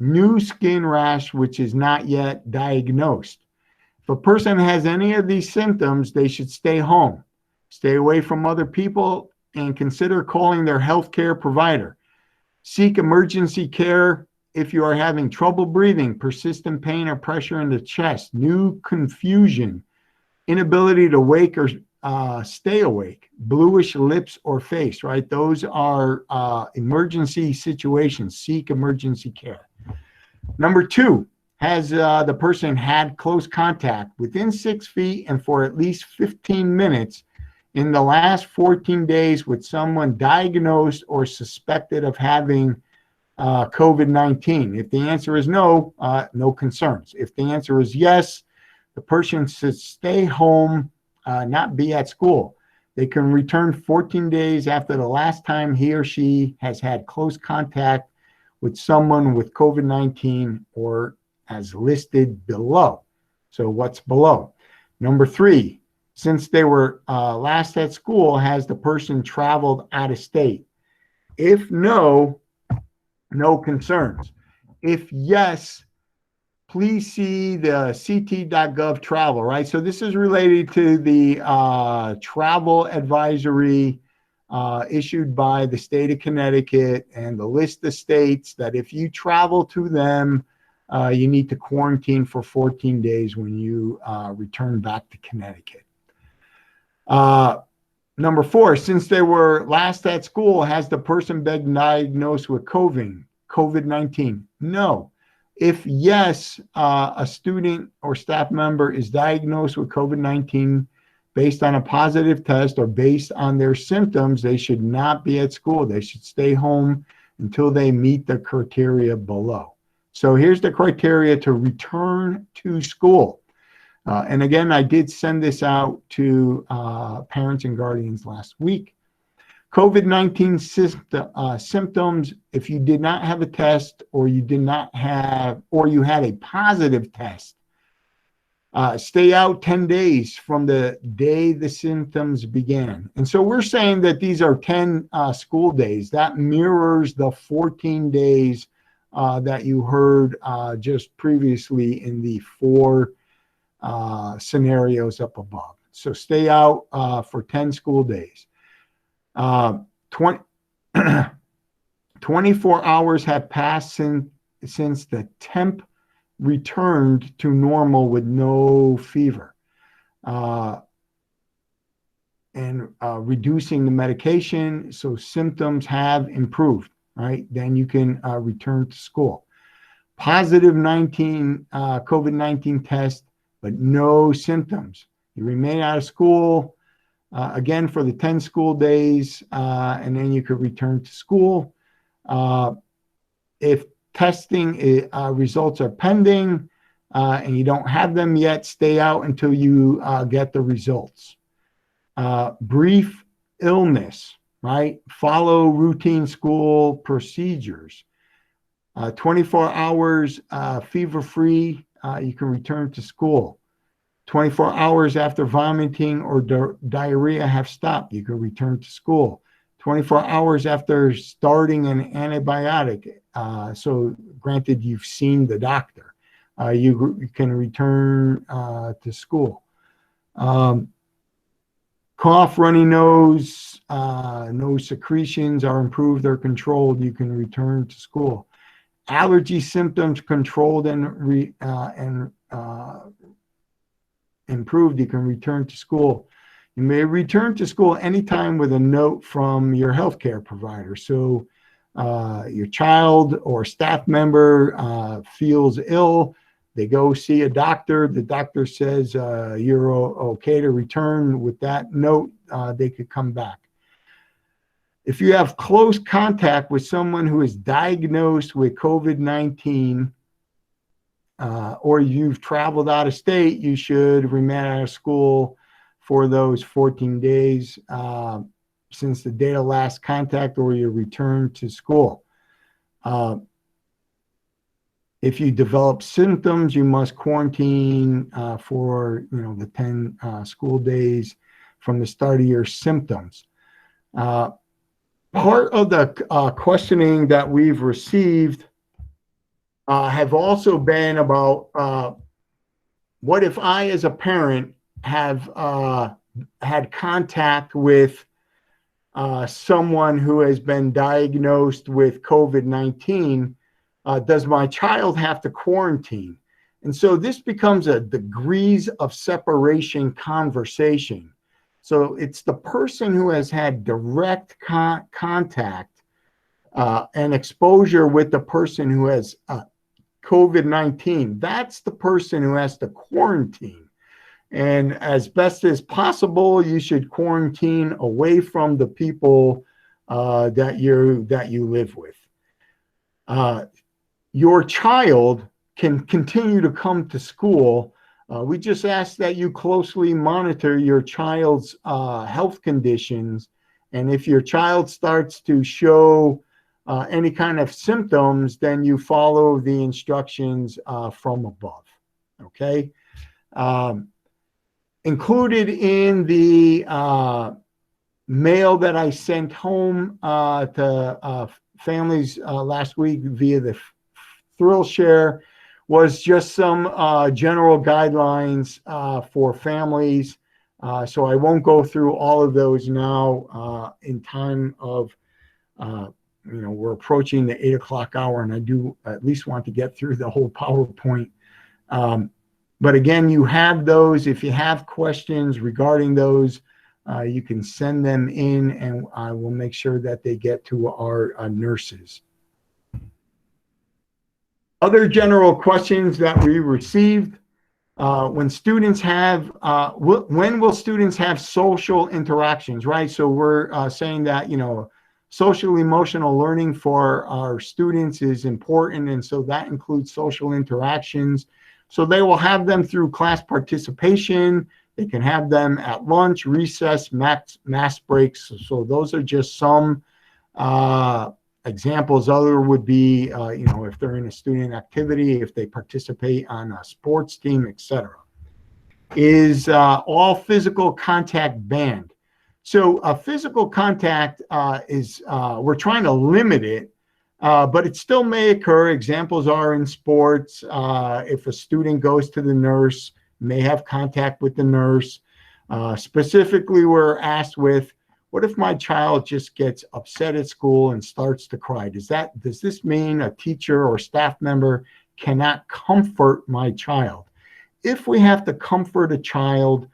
new skin rash which is not yet diagnosed. If a person has any of these symptoms, they should stay home, stay away from other people, and consider calling their healthcare provider. Seek emergency care if you are having trouble breathing, persistent pain or pressure in the chest, new confusion, inability to wake or stay awake, bluish lips or face, right? Those are emergency situations. Seek emergency care. Number two, has the person had close contact within 6 feet and for at least 15 minutes in the last 14 days with someone diagnosed or suspected of having COVID-19? If the answer is no, no concerns. If the answer is yes, the person should stay home, not be at school. They can return 14 days after the last time he or she has had close contact with someone with COVID-19 or as listed below. So what's below? Number three, since they were last at school, has the person traveled out of state? If no, no concerns. If yes, please see the ct.gov travel, right? So this is related to the travel advisory issued by the state of Connecticut and the list of states that if you travel to them, you need to quarantine for 14 days when you return back to Connecticut. Number four, since they were last at school, has the person been diagnosed with COVID-19? No. If yes, a student or staff member is diagnosed with COVID-19 based on a positive test or based on their symptoms, they should not be at school. They should stay home until they meet the criteria below. So here's the criteria to return to school. And again, I did send this out to parents and guardians last week. COVID-19 symptoms, if you did not have a test or you did not have, or you had a positive test, stay out 10 days from the day the symptoms began. And so we're saying that these are 10 school days. That mirrors the 14 days that you heard just previously in the 4 scenarios up above. So stay out for 10 school days. 24 hours have passed since the temp returned to normal with no fever. And reducing the medication, so symptoms have improved, right? Then you can return to school. Positive COVID-19 test, but no symptoms. You remain out of school, again, for the 10 school days, and then you could return to school. If testing results are pending and you don't have them yet, stay out until you get the results. Brief illness, right? Follow routine school procedures. 24 hours fever-free, you can return to school. 24 hours after vomiting or diarrhea have stopped, you can return to school. 24 hours after starting an antibiotic, so granted you've seen the doctor, you can return to school. Cough, runny nose, nose secretions are improved or controlled, you can return to school. Allergy symptoms controlled and improved, you can return to school. You may return to school anytime with a note from your healthcare provider. So your child or staff member feels ill, they go see a doctor, the doctor says you're okay to return. With that note, they could come back. If you have close contact with someone who is diagnosed with COVID-19 or you've traveled out of state, you should remain out of school for those 14 days since the date of last contact or your return to school. If you develop symptoms, you must quarantine for the 10 school days from the start of your symptoms. Part of the questioning that we've received have also been about what if I, as a parent, have had contact with someone who has been diagnosed with COVID-19, does my child have to quarantine? And so this becomes a degrees of separation conversation. So it's the person who has had direct contact and exposure with the person who has COVID-19. That's the person who has to quarantine. And as best as possible, you should quarantine away from the people that you live with. Your child can continue to come to school. We just ask that you closely monitor your child's health conditions. And if your child starts to show any kind of symptoms, then you follow the instructions from above, okay? Included in the mail that I sent home to families last week via the Thrill Share was just some general guidelines for families. So I won't go through all of those now in time of, we're approaching the 8 o'clock hour, and I do at least want to get through the whole PowerPoint. But again, you have those. If you have questions regarding those, you can send them in, and I will make sure that they get to our nurses. Other general questions that we received, when students have, when will students have social interactions, right? So we're saying that, social emotional learning for our students is important, and so that includes social interactions. So they will have them through class participation. They can have them at lunch, recess, mass breaks. So those are just some examples. Other would be, if they're in a student activity, if they participate on a sports team, etc. Is all physical contact banned? So physical contact is, we're trying to limit it but it still may occur. Examples are in sports. If a student goes to the nurse, may have contact with the nurse. Specifically, we're asked with, what if my child just gets upset at school and starts to cry? Does this mean a teacher or staff member cannot comfort my child? If we have to comfort a child,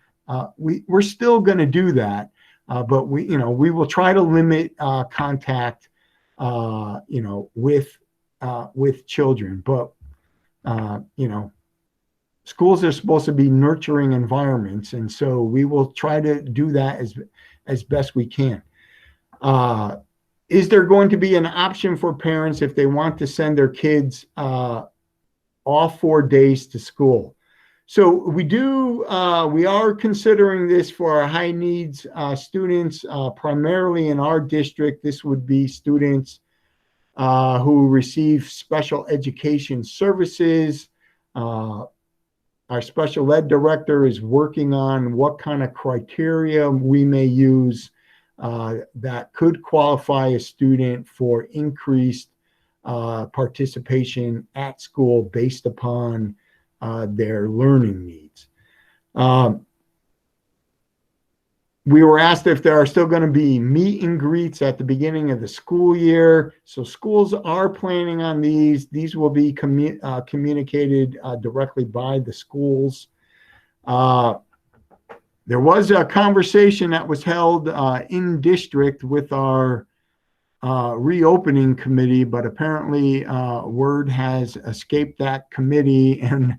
we're still going to do that, but we will try to limit contact, with children. But schools are supposed to be nurturing environments, and so we will try to do that as best we can. Is there going to be an option for parents if they want to send their kids all 4 days to school? So we are considering this for our high needs students, primarily in our district. This would be students who receive special education services. Our special ed director is working on what kind of criteria we may use that could qualify a student for increased participation at school based upon their learning needs. We were asked if there are still going to be meet and greets at the beginning of the school year. So schools are planning on these. These will be communicated directly by the schools. There was a conversation that was held in district with our reopening committee, but apparently word has escaped that committee and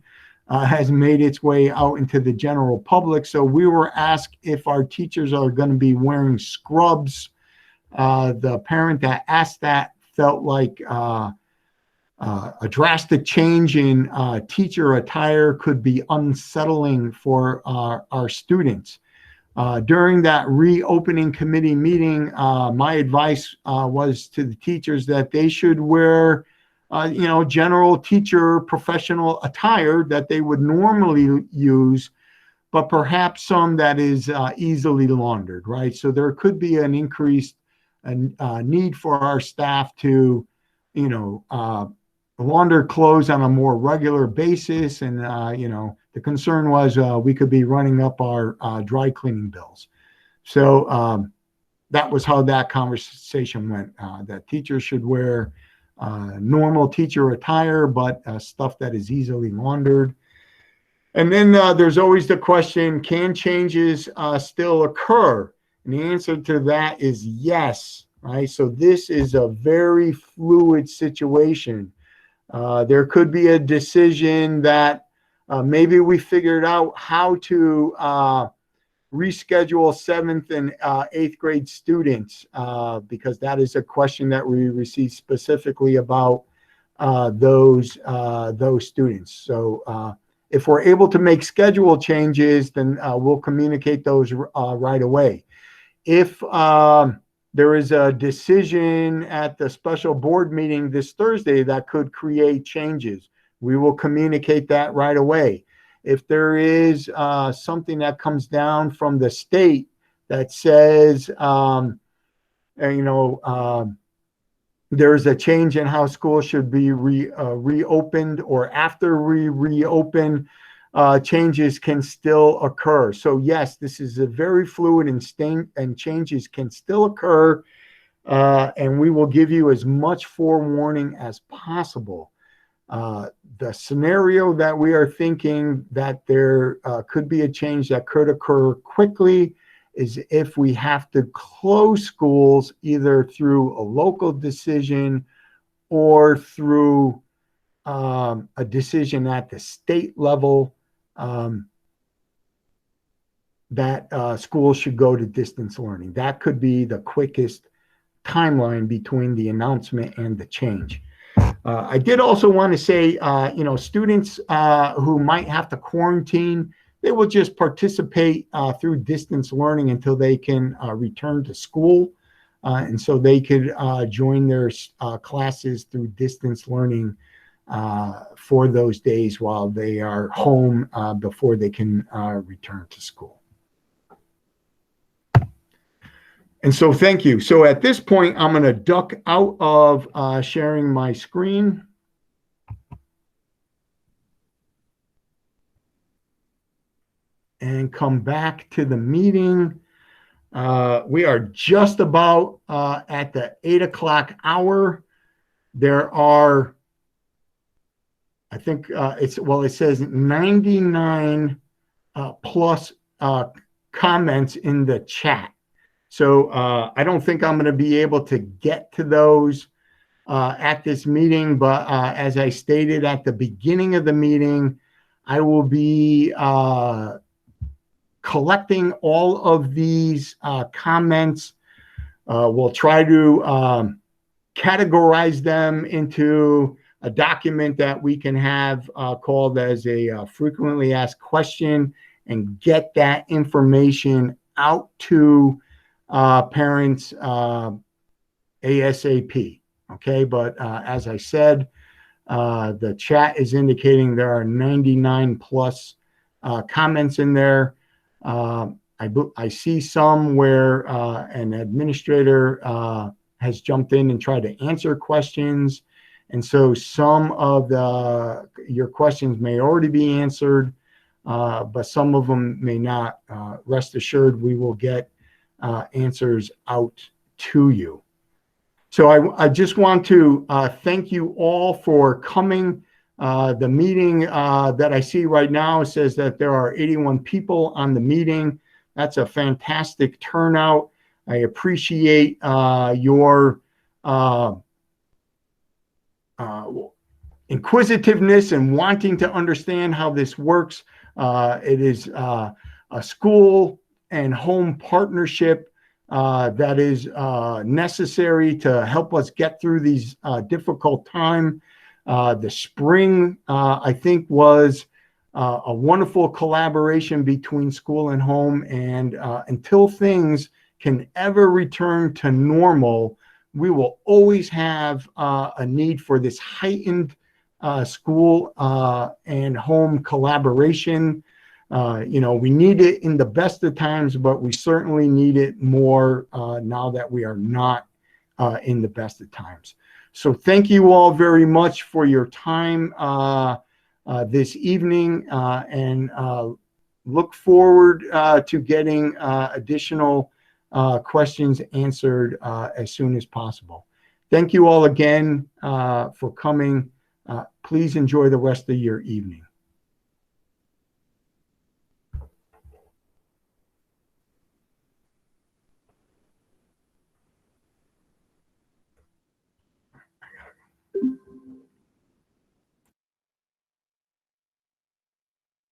has made its way out into the general public. So we were asked if our teachers are going to be wearing scrubs. The parent that asked that felt like a drastic change in teacher attire could be unsettling for our students. During that reopening committee meeting, my advice was to the teachers that they should wear general teacher professional attire that they would normally use, but perhaps some that is easily laundered, right? So there could be an increased need for our staff to, launder clothes on a more regular basis. And, the concern was we could be running up our dry cleaning bills. So that was how that conversation went, that teachers should wear normal teacher attire, but stuff that is easily laundered. And then there's always the question, can changes still occur? And the answer to that is yes, right? So this is a very fluid situation. There could be a decision that maybe we figured out how to reschedule 7th and 8th grade students, because that is a question that we received specifically about those students. So if we're able to make schedule changes, then we'll communicate those right away. If there is a decision at the special board meeting this Thursday that could create changes, we will communicate that right away. If there is something that comes down from the state that says, there's a change in how schools should be reopened, or after we reopen, changes can still occur. So yes, this is a very fluid and changes can still occur, and we will give you as much forewarning as possible. The scenario that we are thinking that there could be a change that could occur quickly is if we have to close schools either through a local decision or through a decision at the state level that schools should go to distance learning. That could be the quickest timeline between the announcement and the change. I did also want to say, students who might have to quarantine, they will just participate through distance learning until they can return to school. And so they could join their classes through distance learning for those days while they are home before they can return to school. And so thank you. So at this point, I'm going to duck out of sharing my screen. And come back to the meeting. We are just about at the 8 o'clock hour. There are, I think it says 99 plus comments in the chat. So I don't think I'm going to be able to get to those at this meeting, but as I stated at the beginning of the meeting, I will be collecting all of these comments. We'll try to categorize them into a document that we can have called as a frequently asked question and get that information out to parents ASAP. Okay, but as I said, the chat is indicating there are 99 plus comments in there. I see some where an administrator has jumped in and tried to answer questions. And so some of your questions may already be answered, but some of them may not. Rest assured, we will get answers out to you. So I just want to thank you all for coming. The meeting that I see right now says that there are 81 people on the meeting. That's a fantastic turnout. I appreciate your inquisitiveness and wanting to understand how this works. It is a school and home partnership that is necessary to help us get through these difficult times. The spring, I think, was a wonderful collaboration between school and home. And until things can ever return to normal, we will always have a need for this heightened school and home collaboration. We need it in the best of times, but we certainly need it more now that we are not in the best of times. So thank you all very much for your time this evening, and look forward to getting additional questions answered as soon as possible. Thank you all again for coming. Please enjoy the rest of your evening.